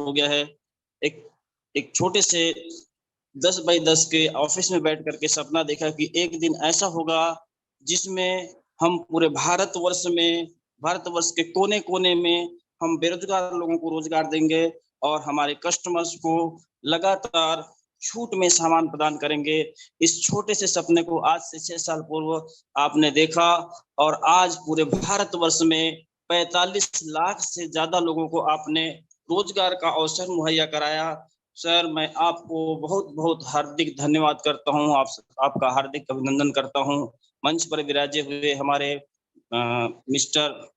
हो गया है। एक एक छोटे से 10 बाई 10 के ऑफिस में बैठ करके सपना देखा कि एक दिन ऐसा होगा जिसमें हम पूरे भारतवर्ष के कोने-कोने में हम बेरोजगार लोगों को रोजगार देंगे और हमारे कस्टमर्स को लगातार छूट में सामान प्रदान करेंगे। इस छोटे से सपने को आज से 6 साल पूर्व आपने देखा और आज पूरे भारतवर्ष में 45 लाख से ज़्यादा लोगों को आपने रोजगार का अवसर मुहैया कराया। सर, मैं आपको बहुत-बहुत हार्दिक धन्यवाद करता हूँ, आपका हार्दिक अभिनंदन करता हूँ। मंच पर विराजे हुए हमारे मिस्टर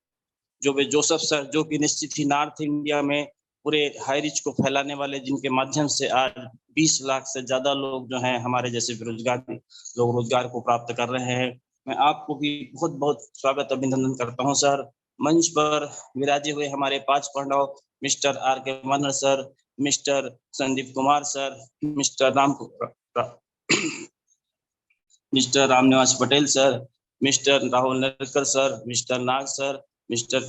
जोसेफ सर, जो कि निश्चित ही नॉर्थ इंडिया में पूरे हाई रिच को फैलाने वाले, जिनके माध्यम से आज 20 लाख से ज़्यादा लोग जो हैं हमारे जैसे बेरोजगार लोग रोजगार को प्राप्त कर रहे हैं। मैं आपको भी बहुत-बहुत स्वागत अभिनंदन करता हूँ सर। मंच पर विराजे हुए हमारे 5 Pandav mister R K Manhar sir, mister Sandeep Kumar sir, mister Ramniwas Patel sir, mister Rahul Narkar sir, mister Nag sir, mister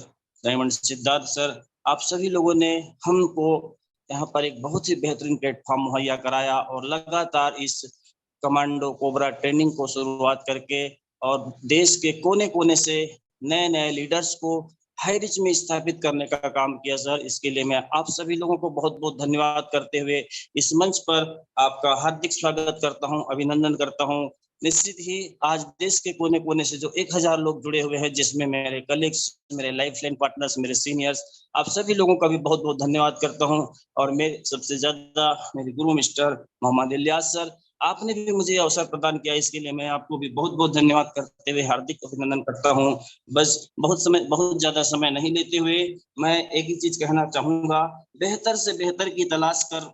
diamond Siddharth sir, आप सभी लोगों ने हमको यहाँ पर एक बहुत ही बेहतरीन प्लेटफॉर्म मुहैया कराया और लगातार इस कमांडो कोबरा ट्रेनिंग को शुरुआत करके और देश के कोने-कोने से नए-नए लीडर्स को हाई रिच में स्थापित करने का काम किया सर। इसके लिए मैं आप सभी लोगों को बहुत-बहुत धन्यवाद करते हुए इस मंच पर आपका हार्दिक स्वागत करता हूँ, अभिनंदन करता हूँ। निश्चित ही आज देश के कोने-कोने से जो 1000 लोग जुड़े हुए हैं, जिसमें मेरे कलीग्स, मेरे लाइफलाइन पार्टनर्स, मेरे सीनियर्स, आप सभी लोगों का भी बहुत-बहुत धन्यवाद करता हूँ और मैं सबसे ज़्यादा मेरे गुरु मिस्टर मोहम्मद इलियास सर, आपने भी मुझे अवसर प्रदान किया, इसके लिए मैं आपको भी बहुत-बहुत धन्यवाद करते हुए हार्दिक अभिनंदन करता हूँ। बस बहुत ज़्यादा समय नहीं लेते हुए मैं एक ही चीज़ कहना चाहूँगा, बेहतर से बेहतर की तलाश कर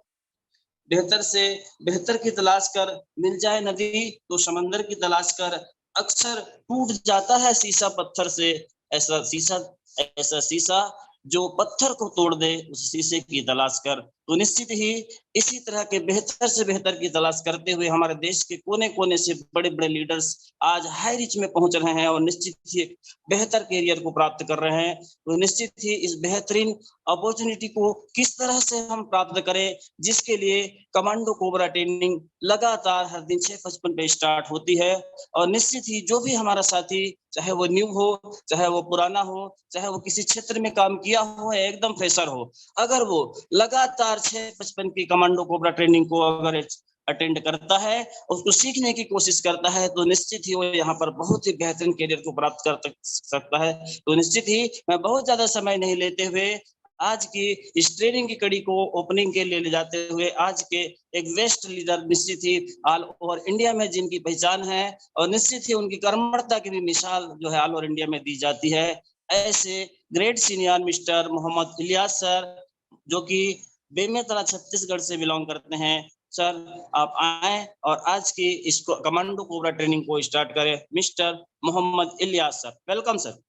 बेहतर से बेहतर की तलाश कर, मिल जाए नदी तो समंदर की तलाश कर, अक्सर टूट जाता है शीशा पत्थर से, ऐसा शीशा जो पत्थर को तोड़ दे, उस शीशे की तलाश कर। तो निश्चित ही इसी तरह के बेहतर से बेहतर की तलाश करते हुए हमारे देश के कोने-कोने से बड़े-बड़े लीडर्स आज हाई रिच में पहुंच रहे हैं और निश्चित ही बेहतर करियर को प्राप्त कर रहे हैं। तो निश्चित ही इस बेहतरीन अपॉर्चुनिटी को किस तरह से हम प्राप्त करें, जिसके लिए कमांडो कोबरा ट्रेनिंग लगातार हर दिन 6:55 पे स्टार्ट होती है और निश्चित ही जो भी हमारा साथी, चाहे वो न्यू हो, चाहे वो पुराना हो, चाहे वो किसी क्षेत्र में काम किया हो या एकदम फ्रेशर हो, अगर वो लगातार 6:55 की कमांडो कोबरा ट्रेनिंग को अगर अटेंड करता है, उसको सीखने की कोशिश करता है, तो निश्चित ही वो यहाँ पर बहुत ही बेहतरीन करियर को प्राप्त कर सकता है। तो निश्चित ही मैं बहुत ज्यादा समय नहीं लेते हुए आज की इस ट्रेनिंग की कड़ी को ओपनिंग के लिए ले जाते हुए आज के एक बेस्ट लीडर, निश्चित ही ऑल ओवर इंडिया में जिनकी पहचान है और निश्चित ही उनकी कर्मठता की भी मिसाल जो है ऑल ओवर इंडिया में दी जाती है, ऐसे great senior mister Mohammed Ilyas sir, जो कि बेमेतरा छत्तीसगढ़ से बिलोंग करते हैं। सर, आप आए और आज की इस कमांडो कोबरा ट्रेनिंग को स्टार्ट करें। Mister Mohammed Ilyas sir, welcome sir.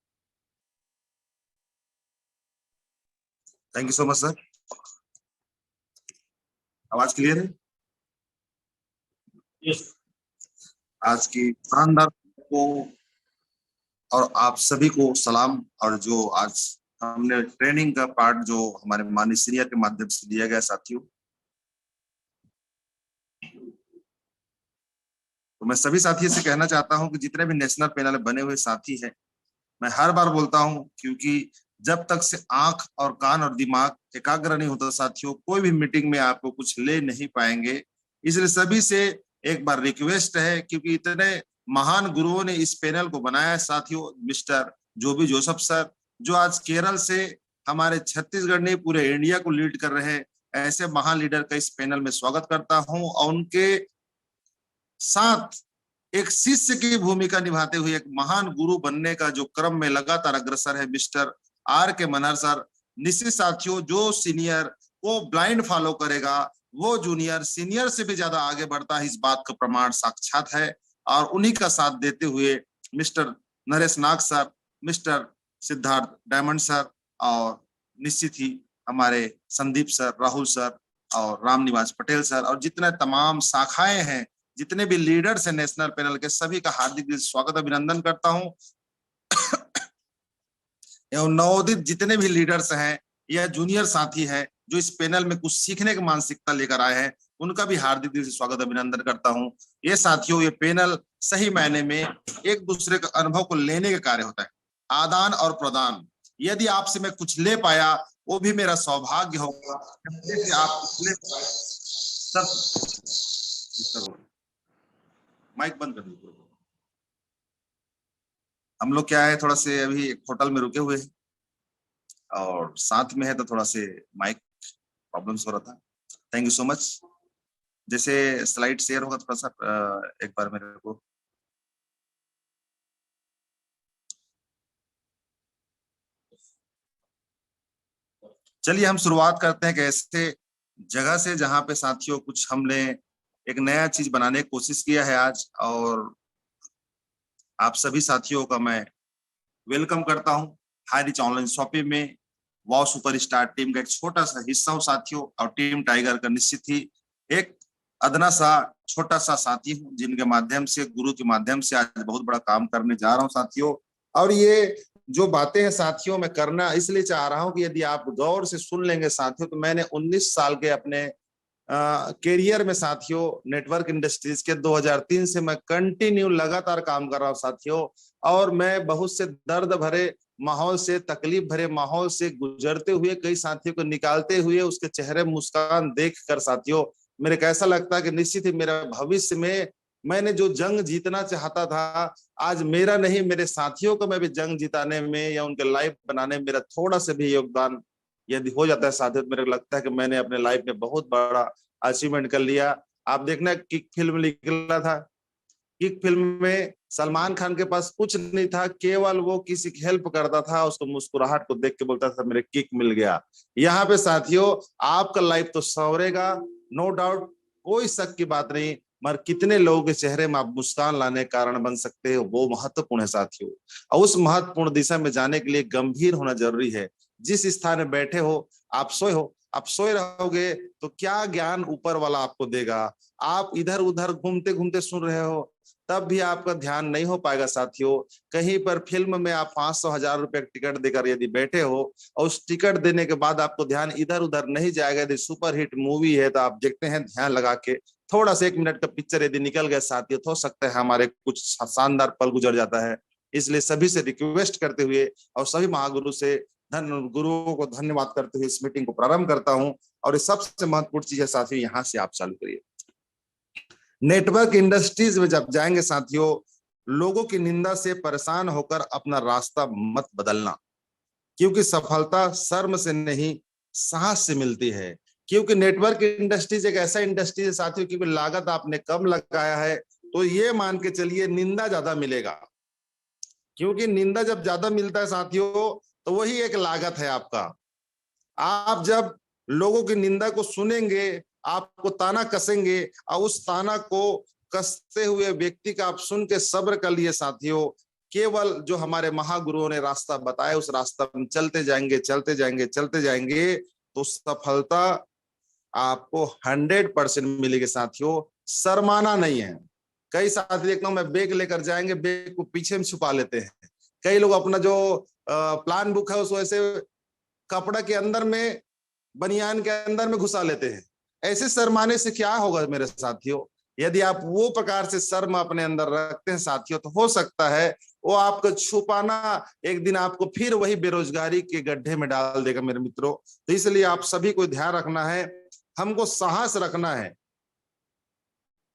Thank you so much sir. आवाज क्लियर है? यस। आज की शानदार को और आप सभी को सलाम। और जो आज हमने ट्रेनिंग का पार्ट जो हमारे माननीय सीनियर के माध्यम से दिया गया साथियों, तो मैं सभी साथियों से कहना चाहता हूं कि जितने भी नेशनल पैनल बने हुए साथी हैं, मैं हर बार बोलता हूं, क्योंकि जब तक से आंख और कान और दिमाग एकाग्र नहीं होता साथियों, कोई भी मीटिंग में आपको कुछ ले नहीं पाएंगे। इसलिए सभी से एक बार रिक्वेस्ट है, क्योंकि इतने महान गुरुओं ने इस पैनल को बनाया है साथियों, मिस्टर जोसेफ सर, जो आज केरल से हमारे छत्तीसगढ़ ने पूरे इंडिया को लीड कर रहे हैं, ऐसे महान लीडर का इस पैनल में स्वागत करता हूं और उनके साथ एक शिष्य की भूमिका निभाते हुए एक महान गुरु बनने का जो क्रम में लगातार अग्रसर है mister R K Manhar sir. निश्चित साथियों, जो सीनियर को ब्लाइंड फॉलो करेगा वो जूनियर सीनियर से भी ज्यादा आगे बढ़ता है, इस बात का प्रमाण साक्षात है। और उन्हीं का साथ देते हुए mister Naresh Nag sir, mister Siddharth diamond sir और निश्चित ही हमारे संदीप सर, राहुल सर और रामनिवास पटेल सर और जितने तमाम शाखाएं हैं, जितने भी लीडर्स हैं नेशनल पैनल के, सभी का हार्दिक स्वागत अभिनंदन करता हूं। एवं नवोदित जितने भी लीडर्स हैं या जूनियर साथी हैं जो इस पैनल में कुछ सीखने की मानसिकता लेकर आए हैं, उनका भी हार्दिक दिल से स्वागत अभिनंदन करता हूं। ये साथियों, ये पैनल सही मायने में एक दूसरे के अनुभव को लेने का कार्य होता है, आदान और प्रदान। यदि आपसे मैं कुछ ले पाया वो भी मेरा सौभाग्य होगा। आप ले पाए सब। माइक बंद कर दीजिए। हम लोग क्या है, थोड़ा से अभी एक होटल में रुके हुए हैं और साथ में है तो थोड़ा से माइक प्रॉब्लम्स हो रहा था। Thank you so much. जैसे स्लाइड शेयर होगा थोड़ा सा एक बार मेरे को। चलिए हम शुरुआत करते हैं कि ऐसे जगह से जहां पे साथियों कुछ हमने एक नया चीज बनाने की कोशिश किया है आज, और आप सभी साथियों का मैं वेलकम करता हूं हाई रिच ऑनलाइन शॉपिंग में। वाव सुपरस्टार टीम का एक छोटा सा हिस्सा हूं साथियों, और टीम टाइगर का निश्चित ही एक अदना सा छोटा सा साथी हूं, जिनके माध्यम से, गुरु के माध्यम से आज बहुत बड़ा काम करने जा रहा हूं साथियों। और ये जो बातें हैं साथियों मैं करना इसलिए चाह रहा हूं कि यदि आप गौर से सुन लेंगे साथियों, तो मैंने 19 साल के अपने कैरियर में साथियों नेटवर्क इंडस्ट्रीज के 2003 से मैं कंटिन्यू लगातार काम कर रहा हूं साथियों। और मैं बहुत से दर्द भरे माहौल से, तकलीफ भरे माहौल से गुजरते हुए कई साथियों को निकालते हुए उसके चेहरे मुस्कान देख कर साथियों मेरे को ऐसा लगता है कि निश्चित ही मेरा भविष्य में मैंने जो जंग जीतना चाहता था, आज मेरा नहीं मेरे साथियों को मैं भी जंग जिताने में या उनके लाइफ बनाने में मेरा थोड़ा सा भी योगदान यदि हो जाता है साथियों, मेरे को लगता है कि मैंने अपने लाइफ में बहुत बड़ा अचीवमेंट कर लिया। आप देखना, किक फिल्म निकला था, किक फिल्म में सलमान खान के पास कुछ नहीं था, केवल वो किसी की हेल्प करता था, उसको मुस्कुराहट को देख के बोलता था मेरे किक मिल गया। यहाँ पे साथियों आपका लाइफ तो संवरेगा, नो डाउट, कोई शक की बात नहीं, मगर कितने लोगों के चेहरे में आप मुस्कान लाने का कारण बन सकते हो वो महत्वपूर्ण है साथियों। और उस महत्वपूर्ण दिशा में जाने के लिए गंभीर होना जरूरी है। जिस स्थान में बैठे हो आप सोए रहोगे तो क्या ज्ञान ऊपर वाला आपको देगा। आप इधर उधर घूमते घूमते सुन रहे हो तब भी आपका ध्यान नहीं हो पाएगा साथियों। कहीं पर फिल्म में आप 500,000 रुपए टिकट देकर यदि बैठे हो और उस टिकट देने के बाद आपको ध्यान इधर उधर नहीं जाएगा, यदि सुपर हिट मूवी है तो आप देखते हैं ध्यान लगा के, थोड़ा सा 1 मिनट का पिक्चर यदि निकल गया साथियों तो हो सकता है हमारे कुछ शानदार पल गुजर जाता है। इसलिए सभी से रिक्वेस्ट करते हुए और सभी महागुरु से गुरुओं को धन्यवाद करते हुए इस मीटिंग को प्रारंभ करता हूं। और इस सबसे महत्वपूर्ण चीज है साथियों, यहाँ से आप चालू करिए। नेटवर्क इंडस्ट्रीज में जब जाएंगे साथियों, लोगों की निंदा से परेशान होकर अपना रास्ता मत बदलना, क्योंकि सफलता शर्म से नहीं साहस से मिलती है। क्योंकि नेटवर्क इंडस्ट्रीज एक ऐसा इंडस्ट्री है साथियों, क्योंकि लागत आपने कम लगाया है तो ये मान के चलिए निंदा ज्यादा मिलेगा, क्योंकि निंदा जब ज्यादा मिलता है साथियों तो वही एक लागत है आपका। आप जब लोगों की निंदा को सुनेंगे, आपको ताना कसेंगे और उस ताना को कसते हुए व्यक्ति का आप सुन के सब्र कर लिए साथियों, केवल जो हमारे महागुरुओं ने रास्ता बताया उस रास्ता में चलते जाएंगे चलते जाएंगे चलते जाएंगे तो सफलता आपको 100% मिलेगी साथियों। शर्माना नहीं है। कई साथी देखता हूं मैं, बैग लेकर जाएंगे, बैग को पीछे में छुपा लेते हैं। कई लोग अपना जो प्लान बुक है उसको ऐसे कपड़ा के अंदर में, बनियान के अंदर में घुसा लेते हैं। ऐसे शर्माने से क्या होगा मेरे साथियों? यदि आप वो प्रकार से शर्म अपने अंदर रखते हैं साथियों तो हो सकता है वो आपको छुपाना एक दिन आपको फिर वही बेरोजगारी के गड्ढे में डाल देगा मेरे मित्रों। तो इसलिए आप सभी को ध्यान रखना है, हमको साहस रखना है।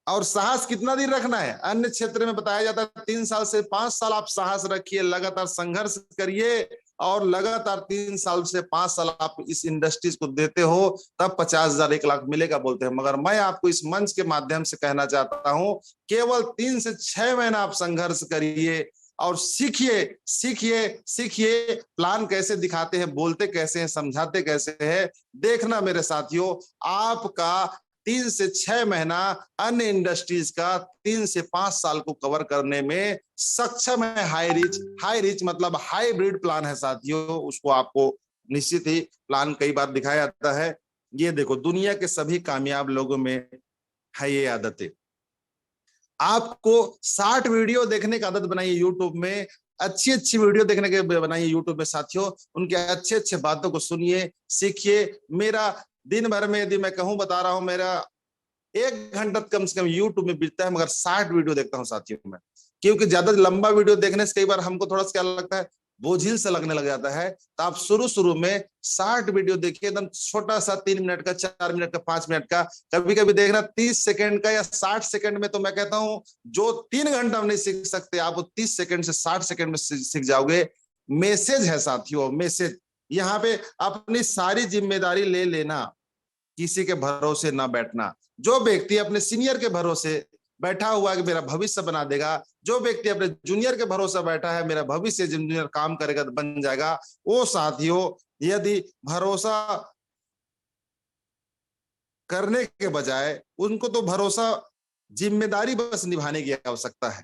और साहस कितना दिन रखना है? अन्य क्षेत्र में बताया जाता है 3 साल से 5 साल आप साहस रखिए, लगातार संघर्ष करिए, और लगातार 3 साल से 5 साल आप इस इंडस्ट्रीज को देते हो तब 50,000 1 लाख मिलेगा बोलते हैं। मगर मैं आपको इस मंच के माध्यम से कहना चाहता हूं, केवल 3 से 6 महीना आप संघर्ष करिए और सीखिए सीखिए सीखिए प्लान कैसे दिखाते हैं, बोलते कैसे हैं, समझाते कैसे हैं। देखना मेरे साथियों, आपका 3 से 6 महीना अन्य इंडस्ट्रीज का 3 से 5 साल को कवर करने में सक्षम है। हाई रिच मतलब हाइब्रिड प्लान है साथियों, उसको आपको निश्चित ही प्लान कई बार दिखाया जाता है। ये देखो, दुनिया के सभी कामयाब लोगों में है ये आदतें। आपको 60 वीडियो देखने की आदत बनाइए यूट्यूब में, अच्छी अच्छी वीडियो देखने के बनाइए यूट्यूब में साथियों, उनके अच्छे अच्छे बातों को सुनिए, सीखिए। मेरा दिन भर में यदि मैं कहूं, बता रहा हूं, मेरा 1 घंटा कम से कम यूट्यूब में बीतता है, मगर 60 वीडियो देखता हूँ साथियों में। क्योंकि ज्यादा लंबा वीडियो देखने से कई बार हमको थोड़ा सा क्या लगता है, बोझिल से लगने लग जाता है। तो आप शुरू शुरू में 60 वीडियो देखिए, एकदम छोटा सा 3 मिनट का, 4 मिनट का, 5 मिनट का, कभी कभी देखना 30 सेकंड का या 60 सेकंड में। तो मैं कहता हूं जो 3 घंटा में नहीं सीख सकते आप, वो 30 सेकंड से 60 सेकंड में सीख जाओगे। मैसेज है साथियों, मैसेज। यहाँ पे अपनी सारी जिम्मेदारी ले लेना, किसी के भरोसे ना बैठना। जो व्यक्ति अपने सीनियर के भरोसे बैठा हुआ है कि मेरा भविष्य बना देगा, जो व्यक्ति अपने जूनियर के भरोसे बैठा है मेरा भविष्य जूनियर काम करेगा तो बन जाएगा, वो साथियों यदि भरोसा करने के बजाय उनको तो भरोसा जिम्मेदारी बस निभाने की आवश्यकता है।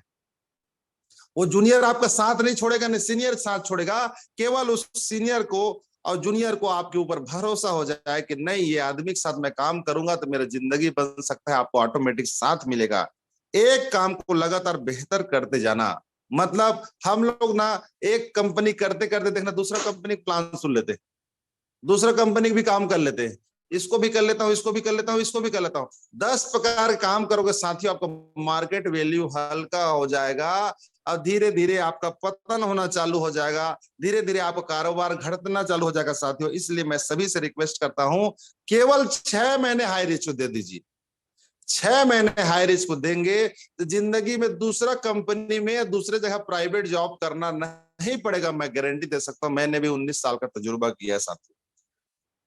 वो जूनियर आपका साथ नहीं छोड़ेगा, नहीं सीनियर साथ छोड़ेगा। केवल उस सीनियर को और जूनियर को आपके ऊपर भरोसा हो जाए कि नहीं, ये आदमी के साथ मैं काम करूंगा तो मेरा जिंदगी बन सकता है, आपको ऑटोमेटिक साथ मिलेगा। एक काम को लगातार बेहतर करते जाना। मतलब हम लोग ना एक कंपनी करते करते देखना दूसरा कंपनी प्लान सुन लेते, दूसरा कंपनी भी काम कर लेते हैं, इसको भी कर लेता हूँ, इसको भी कर लेता हूँ, इसको भी कर लेता हूँ। 10 प्रकार काम करोगे साथियों, आपका मार्केट वैल्यू हल्का हो जाएगा और धीरे धीरे आपका पतन होना चालू हो जाएगा, धीरे धीरे आपका कारोबार घटना चालू हो जाएगा साथियों। इसलिए मैं सभी से रिक्वेस्ट करता हूं, केवल 6 महीने हाई रेशियो दे दीजिए। 6 महीने हाई रेशियो देंगे तो जिंदगी में दूसरा कंपनी में या दूसरे जगह प्राइवेट जॉब करना नहीं पड़ेगा। मैं गारंटी दे सकता हूं, मैंने भी 19 साल का तजुर्बा किया है साथियों।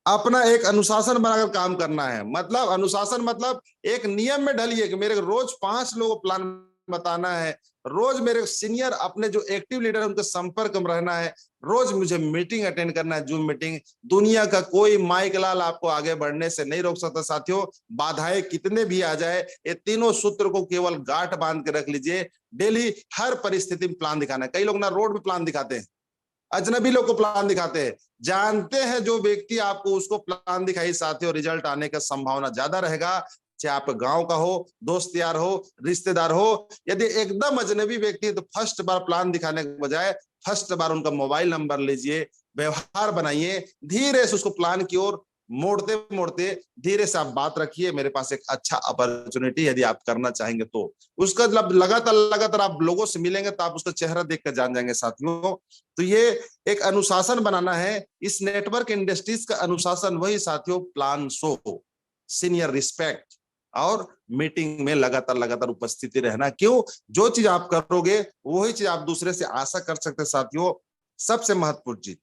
अपना एक अनुशासन बनाकर काम करना है। मतलब अनुशासन मतलब एक नियम में ढलिए कि मेरे रोज 5 लोगों को प्लान बताना है, रोज मेरे सीनियर अपने जो एक्टिव लीडर है उनके संपर्क में रहना है, रोज मुझे मीटिंग अटेंड करना है, जूम मीटिंग। दुनिया का कोई माइक लाल आपको आगे बढ़ने से नहीं रोक सकता साथियों। बाधाएं कितने भी आ जाए, ये तीनों सूत्र को केवल गांठ बांध के रख लीजिए। डेली हर परिस्थिति में प्लान दिखाना है। कई लोग ना रोड पे प्लान दिखाते हैं, अजनबी लोग को प्लान दिखाते हैं। जानते हैं जो व्यक्ति आपको उसको प्लान दिखाई साथियों, रिजल्ट आने का संभावना ज्यादा रहेगा। चाहे आप गांव का हो, दोस्त यार हो, रिश्तेदार हो। यदि एकदम अजनबी व्यक्ति है तो फर्स्ट बार प्लान दिखाने के बजाय फर्स्ट बार उनका मोबाइल नंबर लीजिए, व्यवहार बनाइए, धीरे से उसको प्लान की ओर मोड़ते मोड़ते धीरे से आप बात रखिए, मेरे पास एक अच्छा अपॉर्चुनिटी, यदि आप करना चाहेंगे तो। उसका जब लगातार लगातार आप लोगों से मिलेंगे तो आप उसका चेहरा देख कर जान जाएंगे साथियों। तो ये एक अनुशासन बनाना है। इस नेटवर्क इंडस्ट्रीज का अनुशासन वही साथियों, प्लान शो, सीनियर रिस्पेक्ट और मीटिंग में लगातार लगातार उपस्थिति रहना। क्यों? जो चीज आप करोगे वही चीज आप दूसरे से आशा कर सकते हैं साथियों। सबसे महत्वपूर्ण चीज,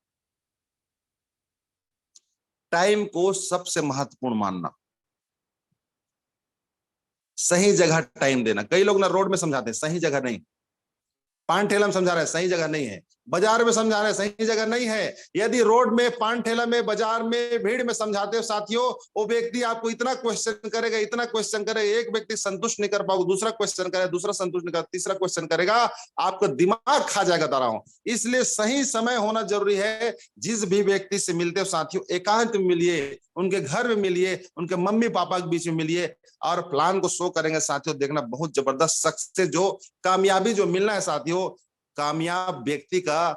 टाइम को सबसे महत्वपूर्ण मानना, सही जगह टाइम देना। कई लोग ना रोड में समझाते हैं, सही जगह नहीं। पान ठेला में समझा रहे हैं, सही जगह नहीं है। बाजार में समझा रहे हैं, सही जगह नहीं है। यदि रोड में, पान ठेला में, बाजार में, भीड़ में समझाते हो साथियों, वो व्यक्ति आपको इतना क्वेश्चन करेगा, इतना क्वेश्चन करेगा, एक व्यक्ति संतुष्ट नहीं कर पाओगे, दूसरा क्वेश्चन करेगा, दूसरा संतुष्ट नहीं कर, तीसरा क्वेश्चन करेगा, आपका दिमाग खा जाएगा, बता रहा हूं। इसलिए सही समय होना जरूरी है। जिस भी व्यक्ति से मिलते हो साथियों, एकांत में मिलिए, उनके घर में मिलिए, उनके मम्मी पापा के बीच में मिलिए और प्लान को शो करेंगे साथियों। देखना बहुत जबरदस्त सक्सेस, जो कामयाबी जो मिलना है साथियों, कामयाब व्यक्ति का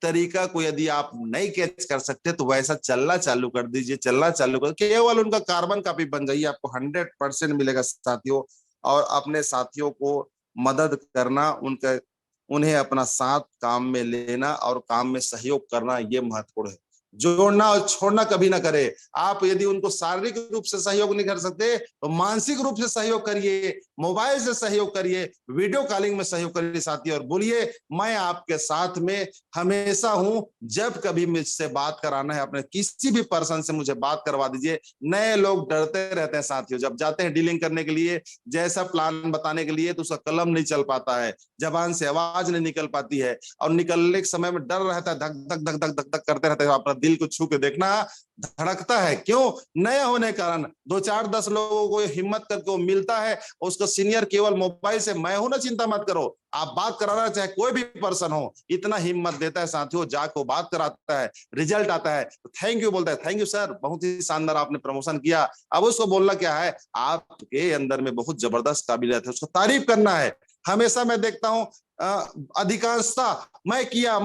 तरीका को यदि आप नहीं कैच कर सकते तो वैसा चलना चालू कर दीजिए, चलना चालू कर, केवल उनका कार्बन कॉपी बन जाइए, आपको 100% मिलेगा साथियों। और अपने साथियों को मदद करना, उन्हें अपना साथ काम में लेना और काम में सहयोग करना, ये महत्वपूर्ण है। जोड़ना और छोड़ना कभी ना करे। आप यदि उनको शारीरिक रूप से सहयोग नहीं कर सकते तो मानसिक रूप से सहयोग करिए, मोबाइल से सहयोग करिए, वीडियो कॉलिंग में सहयोग करिए साथियों, और बोलिए मैं आपके साथ में हमेशा हूं। जब कभी मुझसे बात कराना है, अपने किसी भी पर्सन से मुझे बात करवा दीजिए। नए लोग डरते रहते हैं साथियों, जब जाते हैं डीलिंग करने के लिए, जैसा प्लान बताने के लिए, तो उसका कलम नहीं चल पाता है, जबान से आवाज नहीं निकल पाती है, और निकलने के समय में डर रहता है, धक धक धक धक धक धक करते रहते हैं। अपना दिल को छू के देखना, धड़कता है। क्यों? नया होने के कारण 2 4 10 लोगों को हिम्मत करके वो मिलता है, उसको सीनियर केवल मोबाइल से, मैं हूं ना, चिंता मत करो, आप बात कराना चाहे कोई भी पर्सन हो, इतना हिम्मत देता है साथियों, जाको बात कराता है, रिजल्ट आता है, थैंक यू बोलता है, थैंक यू सर, बहुत ही शानदार आपने प्रमोशन किया। अब उसको बोलना क्या है, आपके अंदर में बहुत जबरदस्त काबिलियत है, उसको तारीफ करना है। हमेशा मैं देखता हूं अधिकांशता मैं किया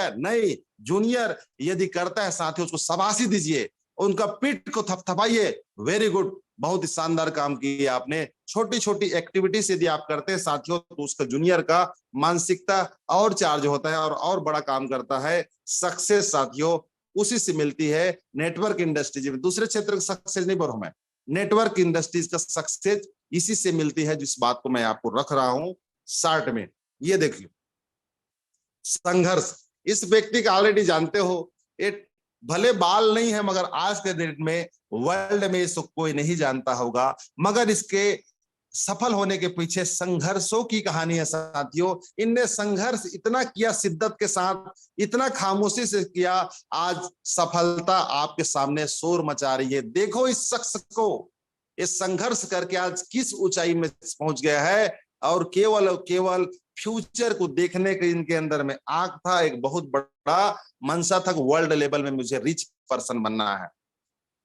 नहीं। जूनियर यदि करता है साथियों उसको शाबाशी दीजिए, उनका पीठ को थपथपाइए, वेरी गुड, बहुत ही शानदार काम किया आपने। छोटी छोटी एक्टिविटीज यदि आप करते हैं साथियों तो उसका जूनियर का मानसिकता और चार्ज होता है और बड़ा काम करता है। सक्सेस साथियों उसी से मिलती है। नेटवर्क इंडस्ट्रीज में, दूसरे क्षेत्र का सक्सेस नहीं बोल रहा हूं मैं, नेटवर्क इंडस्ट्रीज का सक्सेस इसी से मिलती है, जिस बात को मैं आपको रख रहा हूं शार्ट में। ये देखिए संघर्ष, इस व्यक्ति का ऑलरेडी जानते हो, एक भले बाल नहीं है मगर आज के डेट में वर्ल्ड में इसको कोई नहीं जानता होगा, मगर इसके सफल होने के पीछे संघर्षों की कहानी है साथियों। इनने संघर्ष इतना किया शिद्दत के साथ, इतना खामोशी से किया, आज सफलता आपके सामने शोर मचा रही है। देखो इस शख्स को, इस संघर्ष करके आज किस ऊंचाई में पहुंच गया है, और केवल फ्यूचर को देखने के इनके अंदर में आंख था, एक बहुत बड़ा मनसा था, वर्ल्ड लेवल में मुझे रिच पर्सन बनना है।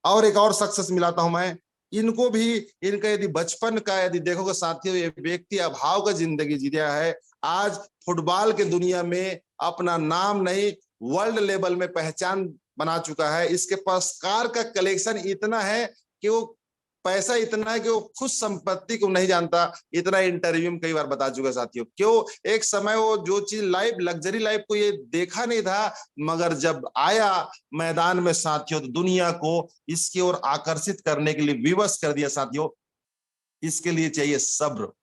और एक और सक्सेस मिलाता हूं मैं इनको भी, इनका यदि बचपन का यदि देखोगे साथियों, ये व्यक्ति अभाव का जिंदगी जिया है, आज फुटबॉल के दुनिया में अपना नाम नहीं वर्ल्ड लेवल में पहचान बना चुका है। इसके पास कार का कलेक्शन इतना है कि वो पैसा इतना है कि वो खुद संपत्ति को नहीं जानता, इतना इंटरव्यू में कई बार बता चुका साथियों। क्यों? एक समय वो जो चीज लाइफ, लग्जरी लाइफ को ये देखा नहीं था, मगर जब आया मैदान में साथियों तो दुनिया को इसकी ओर आकर्षित करने के लिए विवश कर दिया साथियों। इसके लिए चाहिए सब्र।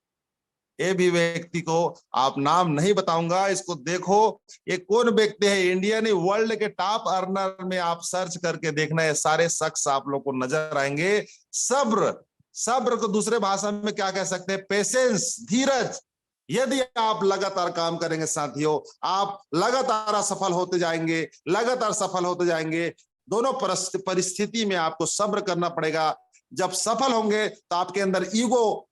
ये भी व्यक्ति को आप नाम नहीं बताऊंगा, इसको देखो ये कौन व्यक्ति है, इंडिया ने वर्ल्ड के टॉप अर्नर में आप सर्च करके देखना है, सारे शख्स आप लोग को नजर आएंगे। सब्र, सब्र को दूसरे भाषा में क्या कह सकते हैं? पेशेंस, धीरज। यदि आप लगातार काम करेंगे साथियों, आप लगातार सफल होते जाएंगे, लगातार सफल होते जाएंगे। दोनों परिस्थिति में आपको सब्र करना पड़ेगा। जब सफल होंगे तो आपके अंदर ईगो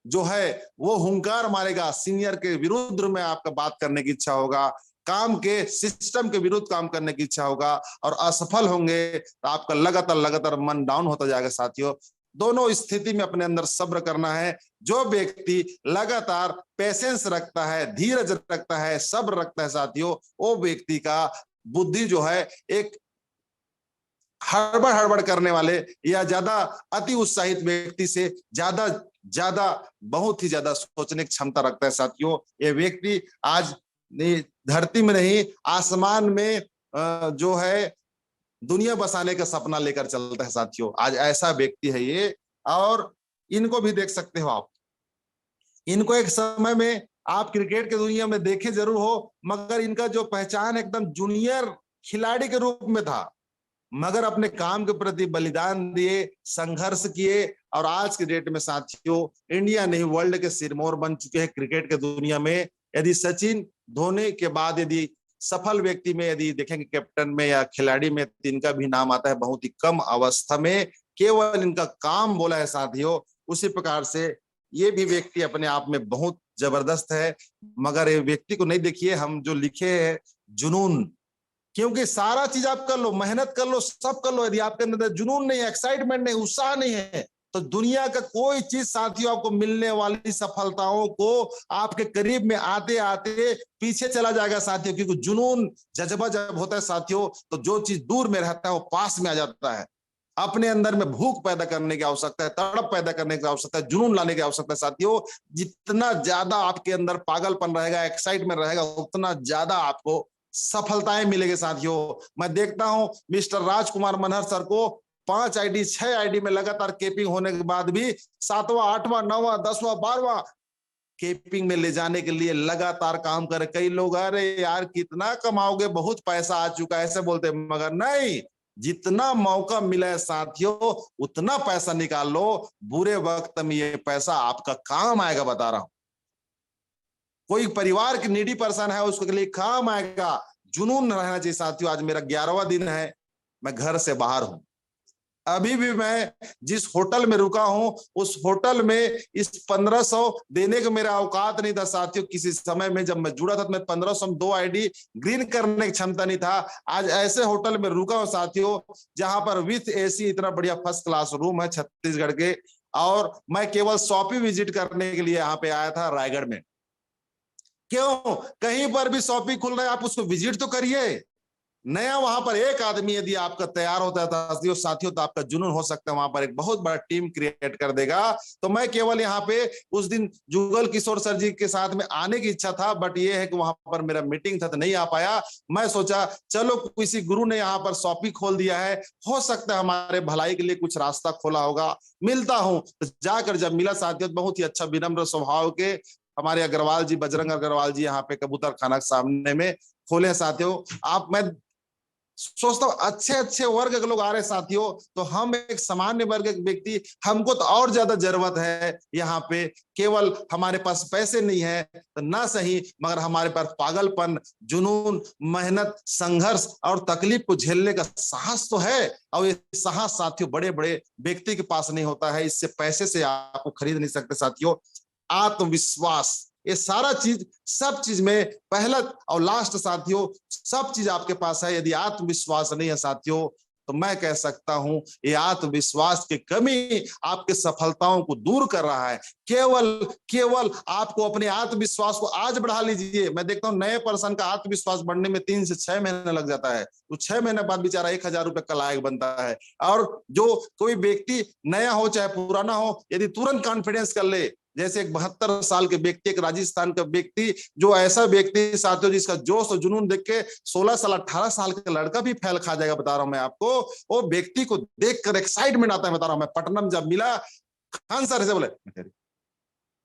जो है वो हुंकार मारेगा, सीनियर के विरुद्ध में आपका बात करने की इच्छा होगा, काम के सिस्टम के विरुद्ध काम करने की इच्छा होगा, और असफल होंगे तो आपका लगातार मन डाउन होता जाएगा साथियों। दोनों स्थिति में अपने अंदर सब्र करना है। जो व्यक्ति लगातार पेशेंस रखता है, धीरज रखता है, सब्र रखता है साथियों, वो व्यक्ति का बुद्धि जो है एक हड़बड़ करने वाले या ज्यादा अति उत्साहित व्यक्ति से ज्यादा बहुत ही ज्यादा सोचने की क्षमता रखता है साथियों। ये व्यक्ति आज धरती में नहीं आसमान में जो है दुनिया बसाने का सपना लेकर चलता है साथियों। आज ऐसा व्यक्ति है ये, और इनको भी देख सकते हो आप। इनको एक समय में आप क्रिकेट की दुनिया में देखे जरूर हो, मगर इनका जो पहचान एकदम जूनियर खिलाड़ी के रूप में था, मगर अपने काम के प्रति बलिदान दिए, संघर्ष किए, और आज के डेट में साथियों इंडिया नहीं वर्ल्ड के सिरमौर बन चुके हैं क्रिकेट के दुनिया में। यदि सचिन धोनी के बाद यदि सफल व्यक्ति में यदि देखेंगे कैप्टन में या खिलाड़ी में, तो इनका भी नाम आता है बहुत ही कम अवस्था में, केवल इनका काम बोला है साथियों। उसी प्रकार से ये भी व्यक्ति अपने आप में बहुत जबरदस्त है, मगर ये व्यक्ति को नहीं देखिए हम जो लिखे है जुनून, क्योंकि सारा चीज आप कर लो, मेहनत कर लो, सब कर लो, यदि आपके अंदर जुनून नहीं है, एक्साइटमेंट नहीं, उत्साह नहीं है, तो दुनिया का कोई चीज साथियों आपको मिलने वाली सफलताओं को आपके करीब में आते आते पीछे चला जाएगा साथियों। क्योंकि जुनून, जज्बा जब होता है साथियों, तो जो चीज दूर में रहता है वो पास में आ जाता है। अपने अंदर में भूख पैदा करने की आवश्यकता है, तड़प पैदा करने की आवश्यकता है, जुनून लाने की आवश्यकता है साथियों। जितना ज्यादा आपके अंदर पागलपन रहेगा, एक्साइटमेंट रहेगा, उतना ज्यादा आपको सफलताएं मिलेगी साथियों। मैं देखता हूं मिस्टर राजकुमार मनहर सर को 5 आईडी 6 आईडी में लगातार केपिंग होने के बाद भी 7वां 8वां 9वां 10वां 12वां केपिंग में ले जाने के लिए लगातार काम करे। कई लोग अरे यार कितना कमाओगे, बहुत पैसा आ चुका है ऐसे बोलते, मगर नहीं, जितना मौका मिला है साथियों उतना पैसा निकाल लो। बुरे वक्त में ये पैसा आपका काम आएगा, बता रहा हूं। कोई परिवार की नीडी पर्सन है उसके लिए काम आएगा। जुनून रहना चाहिए साथियों। आज मेरा 11वां दिन है, मैं घर से बाहर हूं। अभी भी मैं जिस होटल में रुका हूं उस होटल में इस 1500 देने का मेरा औकात नहीं था साथियों। किसी समय में जब मैं जुड़ा था तो मैं 1500 में 2 आईडी ग्रीन करने की क्षमता नहीं था। आज ऐसे होटल में रुका हूं साथियों जहां पर विथ एसी, इतना बढ़िया फर्स्ट क्लास रूम है छत्तीसगढ़ के, और मैं केवल शॉपिंग विजिट करने के लिए यहाँ पे आया था रायगढ़ में। क्यों? कहीं पर भी शॉपिंग खुल रहा है, आप उसको विजिट तो करिए। नया वहां पर एक आदमी यदि आपका तैयार होता है साथियों, तो आपका जुनून हो सकता है वहां पर एक बहुत बड़ा टीम क्रिएट कर देगा। तो मैं केवल यहाँ पे उस दिन जुगल किशोर सर जी के साथ में आने की इच्छा था, बट ये है कि वहां पर मेरा मीटिंग था तो नहीं आ पाया। मैं सोचा चलो किसी गुरु ने यहाँ पर शॉपिंग खोल दिया है, हो सकता है हमारे भलाई के लिए कुछ रास्ता खोला होगा, मिलता हूं। तो जाकर जब मिला साथियों, बहुत ही अच्छा विनम्र स्वभाव के हमारे अग्रवाल जी, बजरंग अग्रवाल जी यहाँ पे कबूतर खाना के सामने में खोले साथियों। मैं सोचता हूँ अच्छे अच्छे वर्ग के लोग आ रहे साथियों, तो हम एक सामान्य वर्ग के व्यक्ति, हमको तो और ज्यादा जरूरत है यहाँ पे। केवल हमारे पास पैसे नहीं है तो ना सही, मगर हमारे पास पागलपन, जुनून, मेहनत, संघर्ष और तकलीफ को झेलने का साहस तो है। और ये साहस साथियों बड़े बड़े व्यक्ति के पास नहीं होता है, इससे पैसे से आपको खरीद नहीं सकते साथियों। आत्मविश्वास, ये सारा चीज, सब चीज में पहला और लास्ट साथियों, सब चीज आपके पास है। यदि आत्मविश्वास नहीं है साथियों, तो मैं कह सकता हूं ये आत्मविश्वास की कमी आपके सफलताओं को दूर कर रहा है। केवल आपको अपने आत्मविश्वास को आज बढ़ा लीजिए। मैं देखता हूं नए पर्सन का आत्मविश्वास बढ़ने में 3 से 6 महीने लग जाता है, तो 6 महीने बाद बेचारा 1000 रुपए का लायक बनता है। और जो कोई व्यक्ति नया हो चाहे पुराना हो, यदि तुरंत कॉन्फिडेंस कर ले, जैसे एक 72 साल के व्यक्ति, एक राजस्थान का व्यक्ति, जो ऐसा व्यक्ति साथियों जिसका जोश और जुनून देख के 16 साल 18 साल का लड़का भी फैल खा जाएगा, बता रहा हूं मैं आपको। वो व्यक्ति को देखकर एक्साइटमेंट आता है, बता रहा हूं मैं। पटनम जब मिला, खान सर से बोले,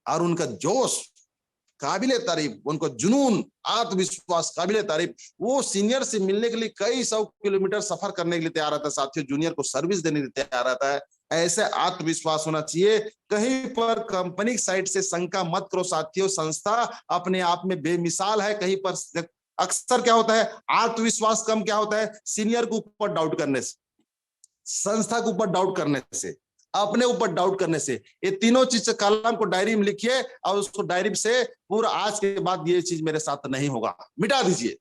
और उनका जोश काबिले तारीफ, उनको जुनून, आत्मविश्वास काबिले तारीफ। वो सीनियर से मिलने के लिए कई 100 किलोमीटर सफर करने के लिए तैयार रहता है साथियों, जूनियर को सर्विस देने के लिए तैयार रहता है। ऐसे आत्मविश्वास होना चाहिए। कहीं पर कंपनी साइड से शंका मत करो साथियों, संस्था अपने आप में बेमिसाल है। कहीं पर अक्सर क्या होता है, आत्मविश्वास कम क्या होता है, सीनियर के ऊपर डाउट करने से, संस्था के ऊपर डाउट करने से, अपने ऊपर डाउट करने से। ये तीनों चीज कलम को डायरी में लिखिए और उसको डायरी से पूरा आज के बाद ये चीज मेरे साथ नहीं होगा मिटा दीजिए।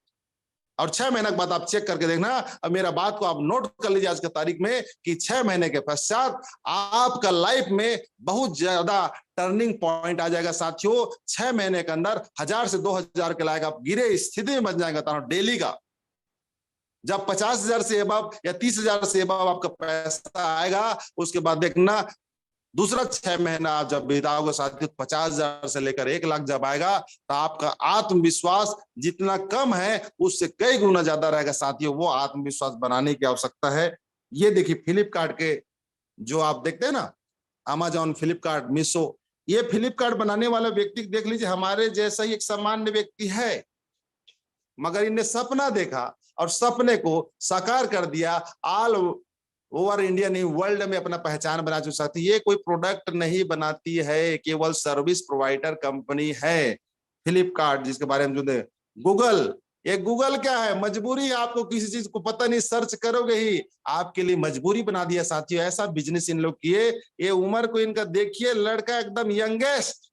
और 6 महीने के बाद आप चेक करके देखना। अब मेरा बात को आप नोट कर लीजिए आज की तारीख में कि 6 महीने के पश्चात आपका लाइफ में बहुत ज्यादा टर्निंग पॉइंट आ जाएगा साथियों। 6 महीने के अंदर 1000 से 2000 के लायक आप गिरे स्थिति में बन जाएगा डेली का। जब 50,000 से अबव या 30,000 से अबव आपका पैसा आएगा, उसके बाद देखना दूसरा 6 महीना आप जब बिताओगे साथियों, 50,000 से लेकर 1 लाख जब आएगा, तो आपका आत्मविश्वास जितना कम है उससे कई गुना ज्यादा रहेगा साथियों। वो आत्मविश्वास बनाने की आवश्यकता है। ये देखिए फ्लिपकार्ट के जो आप देखते हैं ना, अमेजॉन, फ्लिपकार्ट, मीशो, ये फ्लिपकार्ट बनाने वाला व्यक्ति देख लीजिए, हमारे जैसा ही एक सामान्य व्यक्ति है, मगर इन्हें सपना देखा और सपने को साकार कर दिया। ऑल ओवर इंडिया नहीं, वर्ल्ड में अपना पहचान बना चुका है। ये कोई प्रोडक्ट नहीं बनाती है, केवल सर्विस प्रोवाइडर कंपनी है फ्लिपकार्ट, जिसके बारे में जो गूगल, ये गूगल क्या है, मजबूरी। आपको किसी चीज को पता नहीं, सर्च करोगे ही, आपके लिए मजबूरी बना दिया साथियों। ऐसा बिजनेस इन लोग किए। ये उम्र को इनका देखिए, लड़का एकदम यंगेस्ट,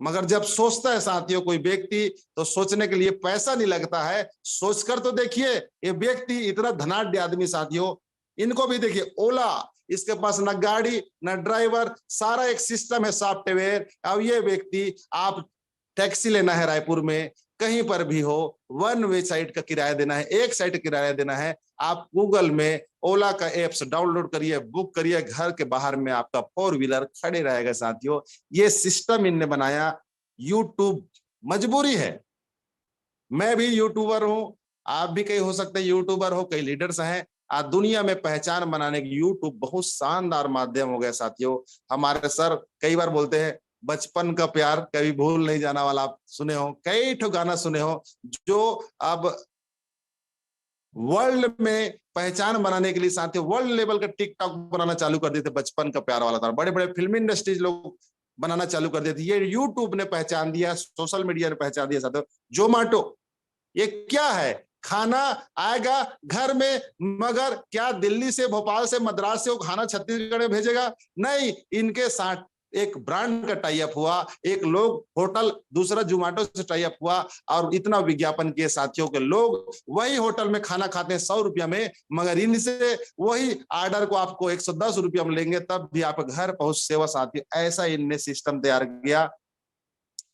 मगर जब सोचता है साथियों कोई व्यक्ति, तो सोचने के लिए पैसा नहीं लगता है। सोचकर तो देखिए, ये व्यक्ति इतना धनाढ्य आदमी साथियों, इनको भी देखिए, ओला, इसके पास न गाड़ी न ड्राइवर, सारा एक सिस्टम है, सॉफ्टवेयर। अब ये व्यक्ति, आप टैक्सी लेना है रायपुर में, कहीं पर भी हो, 1 वे साइट का किराया देना है, एक साइट किराया देना है, आप गूगल में ओला का एप्स डाउनलोड करिए, बुक करिए, घर के बाहर में आपका 4 व्हीलर खड़े रहेगा साथियों। ये सिस्टम इनने बनाया। यूट्यूब मजबूरी है। मैं भी यूट्यूबर हूं, आप भी कई हो सकते हैं यूट्यूबर हो, कई लीडर्स हैं। आज दुनिया में पहचान बनाने की यूट्यूब बहुत शानदार माध्यम हो गया साथियों। हमारे सर कई बार बोलते हैं, बचपन का प्यार कभी भूल नहीं जाना वाला, आप सुने हो, कई ठो गाना सुने हो, जो अब वर्ल्ड में पहचान बनाने के लिए साथियों वर्ल्ड लेवल का टिकटॉक बनाना चालू कर देते। बचपन का प्यार वाला था, बड़े बड़े फिल्म इंडस्ट्रीज लोग बनाना चालू कर देती। ये यूट्यूब ने पहचान दिया, सोशल मीडिया ने पहचान दिया साथियों। जोमेटो, ये क्या है, खाना आएगा घर में, मगर क्या दिल्ली से, भोपाल से, मद्रास से वो खाना छत्तीसगढ़ में भेजेगा? नहीं, इनके साथ एक ब्रांड का टाई अप हुआ, एक लोग होटल दूसरा जोमेटो से टाई अप हुआ और इतना विज्ञापन किए साथियों के लोग वही होटल में खाना खाते हैं 100 रुपया में, मगर इनसे वही ऑर्डर को आपको 110 रुपया में लेंगे, तब भी आप घर पहुंच सेवा साथी। ऐसा इनने सिस्टम तैयार किया।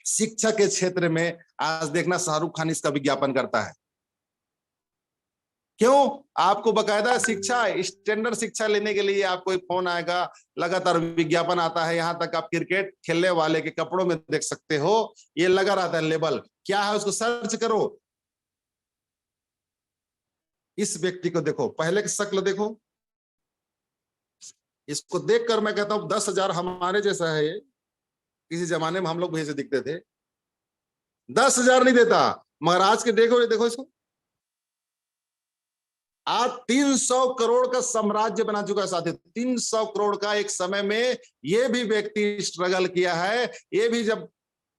शिक्षा के क्षेत्र में आज देखना शाहरुख खान इसका विज्ञापन करता है। क्यों? आपको बकायदा शिक्षा स्टैंडर्ड शिक्षा लेने के लिए आपको एक फोन आएगा, लगातार विज्ञापन आता है, यहां तक आप क्रिकेट खेलने वाले के कपड़ों में देख सकते हो, ये लगा रहता है लेबल, क्या है उसको सर्च करो। इस व्यक्ति को देखो, पहले की शक्ल देखो, इसको देखकर मैं कहता हूं 10,000 हमारे जैसा है। किसी जमाने में हम लोग भी ऐसे दिखते थे, 10,000 नहीं देता, मगर आज के देखो इसको, आज 300 करोड़ का साम्राज्य बना चुका है साथी। 300 करोड़ का एक समय में ये भी व्यक्ति स्ट्रगल किया है। ये भी जब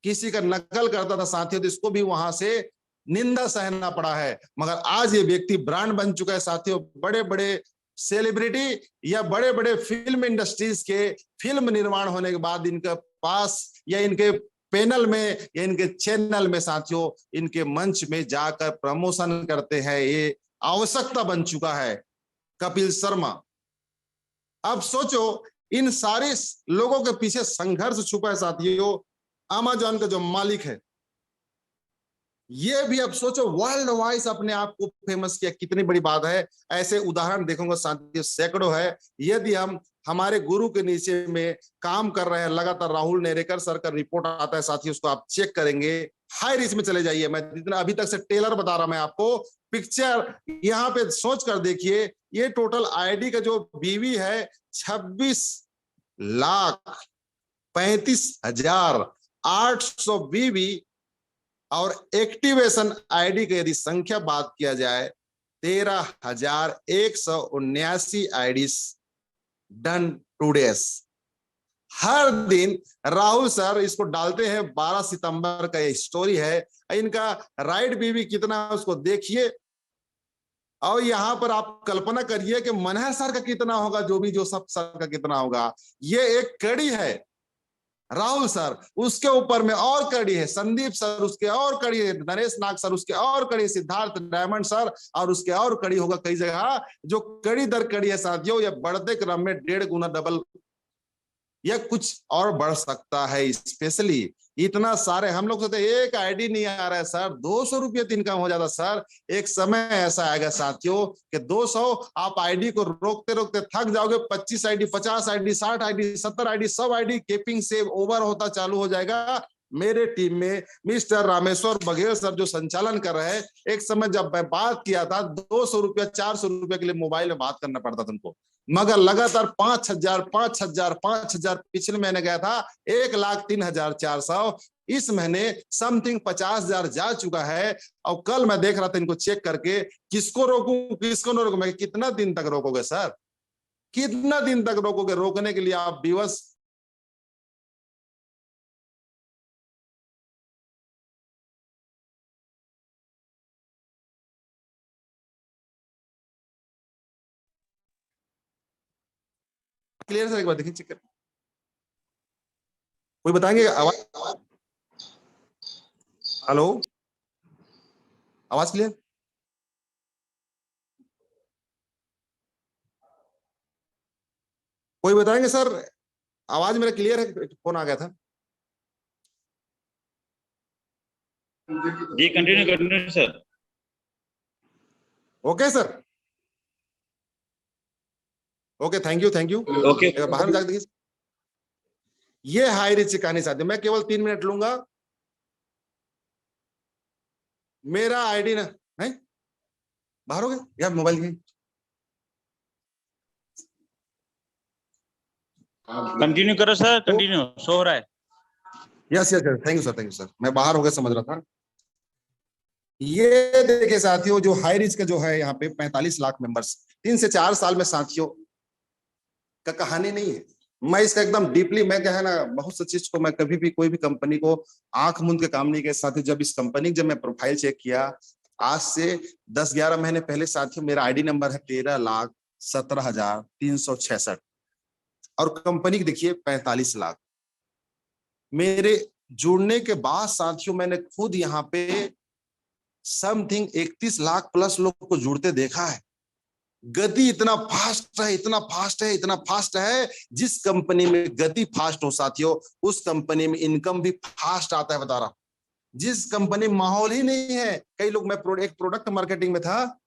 किसी का नकल करता था साथियों तो इसको भी वहां से निंदा सहना पड़ा है, मगर आज ये व्यक्ति ब्रांड बन चुका है साथियों। बड़े बड़े सेलिब्रिटी या बड़े बड़े फिल्म इंडस्ट्रीज के फिल्म निर्माण होने के बाद इनके पास या इनके पैनल में या इनके चैनल में साथियों इनके मंच में जाकर प्रमोशन करते हैं, ये आवश्यकता बन चुका है। कपिल शर्मा, अब सोचो इन सारे लोगों के पीछे संघर्ष छुपा है साथियों। अमेज़न का जो मालिक है ये भी अब सोचो वर्ल्ड वाइज अपने आप को फेमस किया, कितनी बड़ी बात है। ऐसे उदाहरण देखूंगा साथियों सैकड़ों है। यदि हम हमारे गुरु के नीचे में काम कर रहे हैं लगातार, राहुल नेरेकर सर का रिपोर्ट आता है साथियों, उसको आप चेक करेंगे, हाई रिस्क में चले जाइए। मैं जितना अभी तक से टेलर बता रहा, मैं आपको पिक्चर यहाँ पे सोच कर देखिए। ये टोटल आईडी का जो बीवी है 26,35,800 बीवी, और एक्टिवेशन आईडी की यदि संख्या बात किया जाए 13,179 आईडी डन टू डेज। हर दिन राहुल सर इसको डालते हैं। 12 सितंबर का ये स्टोरी है। इनका राइट बीवी कितना उसको देखिए, और यहां पर आप कल्पना करिए कि मनहर सर का कितना होगा, जो सब सर का कितना होगा। ये एक कड़ी है राहुल सर, उसके ऊपर में और कड़ी है संदीप सर, उसके और कड़ी है नरेश नाग सर, उसके और कड़ी सिद्धार्थ डायमंड सर, और उसके और कड़ी होगा कई जगह। जो कड़ी दर कड़ी है साथियों, ये बढ़ते क्रम में 1.5 गुना डबल या कुछ और बढ़ सकता है। स्पेशली इतना सारे हम लोग सोचते एक आईडी नहीं आ रहा है सर, 200 रुपये तो इनकम हो जाता सर। एक समय ऐसा आएगा साथियों कि 200 आप आईडी को रोकते रोकते थक जाओगे। 25 आईडी, 50 आईडी, 60 आईडी, 70 आईडी, सब आईडी केपिंग से ओवर होता चालू हो जाएगा। मेरे टीम में मिस्टर रामेश्वर बघेल सर जो संचालन कर रहे हैं, एक समय जब मैं बात किया था 200 रुपया 400 रुपये के लिए मोबाइल में बात करना पड़ता था उनको, मगर लगातार 5,000 पिछले महीने गया था 1,03,400। इस महीने समथिंग 50,000 जा चुका है। और कल मैं देख रहा था इनको चेक करके, किसको रोकूं किसको न रोकूं। मैं कितना दिन तक रोकोगे सर, कितना दिन तक रोकोगे? रोकने के लिए आप विवश क्लियर सर, एक बार देखिए चेक कर, कोई बताएंगे आवाज? हेलो, आवाज क्लियर? कोई बताएंगे सर आवाज मेरा क्लियर है? फोन आ गया था जी। Continue sir. Okay sir, okay, thank you. Okay, बाहर में जाकर देखिए। ये हाई रिच कहानी साथी, मैं केवल 3 मिनट लूंगा। मेरा आईडी ना है, बाहर हो गए यार मोबाइल की। कंटिन्यू करो सर, कंटिन्यू शो हो रहा है। यस, थैंक यू सर, मैं बाहर हो गया समझ रहा था। ये देखिए साथियों, जो हाई रिच का जो है यहाँ पे 45 लाख मेंबर्स 3 से 4 साल में साथियों का कहानी नहीं है। मैं इसका एकदम डीपली, मैं क्या है ना, बहुत सी चीज को मैं कभी भी कोई भी कंपनी को आंख मूंद के काम नहीं किया साथियों। जब इस कंपनी जब मैं प्रोफाइल चेक किया आज से 10-11 महीने पहले साथियों, मेरा आईडी नंबर है 13,17,366 और कंपनी की देखिए 45 लाख। मेरे जुड़ने के बाद साथियों मैंने खुद यहाँ पे समथिंग 31 लाख प्लस लोग को जुड़ते देखा है। गति इतना फास्ट है, इतना फास्ट है, इतना फास्ट है। जिस कंपनी में गति फास्ट हो साथियों, उस कंपनी में इनकम भी फास्ट आता है, बता रहा हूं। जिस कंपनी में माहौल ही नहीं है, कई लोग, मैं एक प्रोडक्ट मार्केटिंग में था,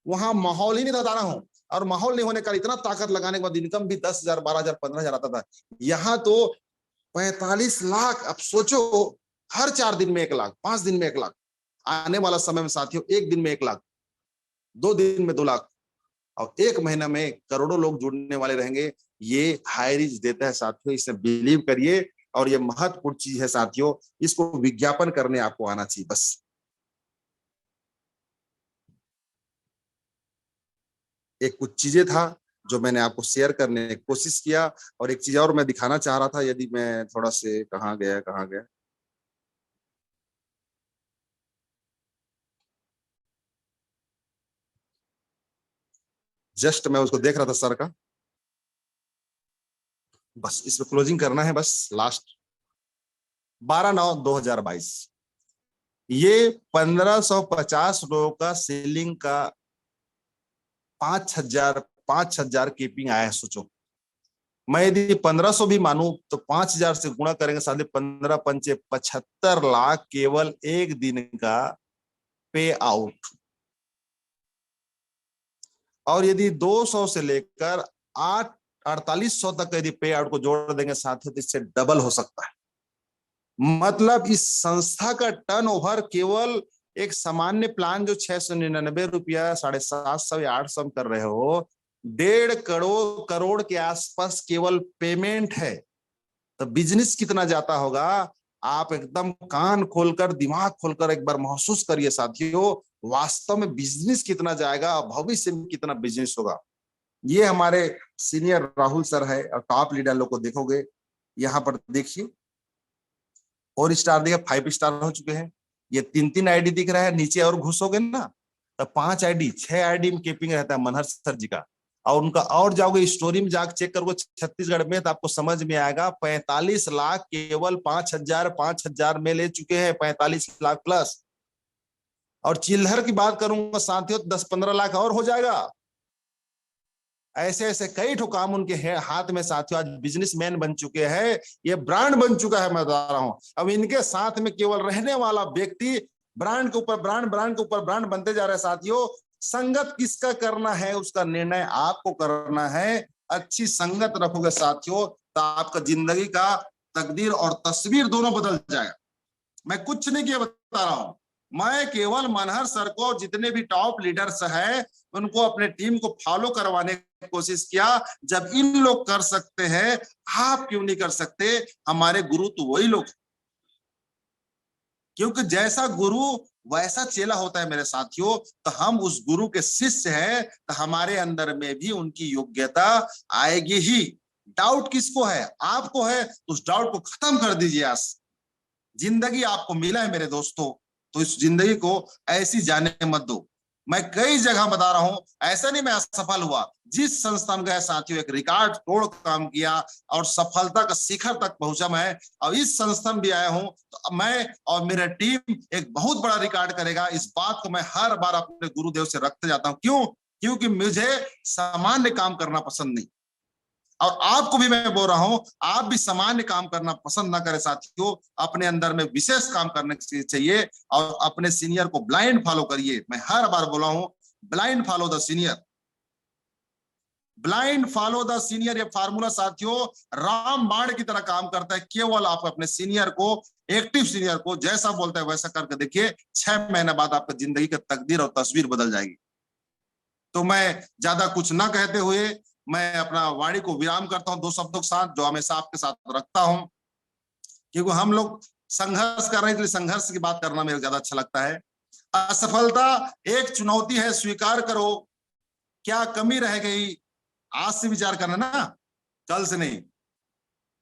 वहां माहौल ही नहीं बता रहा हूं, और माहौल नहीं होने का इतना ताकत लगाने के बाद इनकम भी 10,000, 12,000, 15,000 आता था। यहाँ तो 45 लाख। अब सोचो, हर 4 दिन में 1 लाख, 5 दिन में 1 लाख, आने वाला समय में साथियों 1 दिन में 1 लाख, 2 दिन में 2 लाख, और 1 महीना में करोड़ों लोग जुड़ने वाले रहेंगे। ये हाई रिच देता है साथियों, इसे बिलीव करिए। और ये महत्वपूर्ण चीज है साथियों, इसको विज्ञापन करने आपको आना चाहिए बस। एक कुछ चीजें था जो मैंने आपको शेयर करने की कोशिश किया, और एक चीज और मैं दिखाना चाह रहा था, यदि मैं थोड़ा से कहाँ गया, जस्ट मैं उसको देख रहा था सर का, बस इस पे क्लोजिंग करना है बस। लास्ट 12/9/2022 ये 1550 लोगों का सेलिंग का 5,000 कीपिंग आया है। सोचो, मैं यदि 1500 भी मानूं तो 5,000 से गुणा करेंगे, साढ़े 15 पंचे 75 लाख केवल एक दिन का पे आउट। और यदि 200 से लेकर 4800 तक यदि पे आउट को जोड़ देंगे साथियों, तो इससे डबल हो सकता है। मतलब इस संस्था का टर्नओवर केवल एक सामान्य प्लान जो 699 रुपया, 750 या 800 कर रहे हो, 1.5 करोड़ के आसपास केवल पेमेंट है। तो बिजनेस कितना जाता होगा, आप एकदम कान खोलकर, दिमाग खोलकर एक बार महसूस करिए साथियों, वास्तव में बिजनेस कितना जाएगा, भविष्य में कितना बिजनेस होगा। ये हमारे सीनियर राहुल सर है, और टॉप लीडर लोग को देखोगे, यहाँ पर देखिए 4 स्टार दिया, 5 स्टार हो चुके हैं। ये 3 आईडी दिख रहा है, नीचे और घुसोगे ना तो 5 आईडी, 6 आईडी में कीपिंग रहता है मनहर सर जी का। और उनका और जाओगे स्टोरी में जाकर चेक करोगे छत्तीसगढ़ में, तो आपको समझ में आएगा 45 लाख केवल 5,000 में ले चुके हैं, 45 लाख प्लस। और चिल्हर की बात करूंगा साथियों, 10-15 लाख और हो जाएगा। ऐसे ऐसे कई ठो काम उनके हाथ में साथियों, आज बिजनेसमैन बन चुके हैं, ये ब्रांड बन चुका है, मैं बता रहा हूं। अब इनके साथ में केवल रहने वाला व्यक्ति ब्रांड के ऊपर ब्रांड, ब्रांड के ऊपर ब्रांड बनते जा रहे हैं साथियों। संगत किसका करना है उसका निर्णय आपको करना है। अच्छी संगत रखोगे साथियों तो आपका जिंदगी का तकदीर और तस्वीर दोनों बदल जाएगा। मैं कुछ नहीं किया बता रहा हूं, मैं केवल मनहर सर को, जितने भी टॉप लीडर्स हैं, उनको अपने टीम को फॉलो करवाने की कोशिश किया। जब इन लोग कर सकते हैं, आप क्यों नहीं कर सकते? हमारे गुरु तो वही लोग, क्योंकि जैसा गुरु वैसा चेला होता है मेरे साथियों। तो हम उस गुरु के शिष्य हैं, तो हमारे अंदर में भी उनकी योग्यता आएगी ही। डाउट किसको है? आपको है, तो उस डाउट को खत्म कर दीजिए। आज जिंदगी आपको मिला है मेरे दोस्तों, तो इस जिंदगी को ऐसी जाने मत दो। मैं कई जगह बता रहा हूं, ऐसा नहीं मैं असफल हुआ। जिस संस्था में गया साथियों, एक रिकॉर्ड तोड़ काम किया और सफलता का शिखर तक पहुंचा मैं। और इस संस्था में भी आया हूं, तो मैं और मेरा टीम एक बहुत बड़ा रिकॉर्ड करेगा। इस बात को मैं हर बार अपने गुरुदेव से रखते जाता हूं। क्यों? क्योंकि मुझे सामान्य काम करना पसंद नहीं, और आपको भी मैं बोल रहा हूं, आप भी सामान्य काम करना पसंद ना करें साथियों। अपने अंदर में विशेष काम करने चाहिए, और अपने सीनियर को ब्लाइंड फॉलो करिए। मैं हर बार बोला हूं, blind follow the senior, blind follow the senior. ये फार्मूला साथियों राम बाण की तरह काम करता है। केवल आप अपने सीनियर को, एक्टिव सीनियर को जैसा बोलता है वैसा करके देखिए, 6 महीने बाद आपका जिंदगी का तकदीर और तस्वीर बदल जाएगी। तो मैं ज्यादा कुछ ना कहते हुए मैं अपना वाणी को विराम करता हूं 2 शब्दों के साथ, जो हमेशा आपके साथ रखता हूं। क्योंकि हम लोग संघर्ष कर रहे हैं, इसलिए संघर्ष की बात करना मेरे ज्यादा अच्छा लगता है। असफलता एक चुनौती है, स्वीकार करो। क्या कमी रह गई? आज से विचार करना ना, कल से नहीं।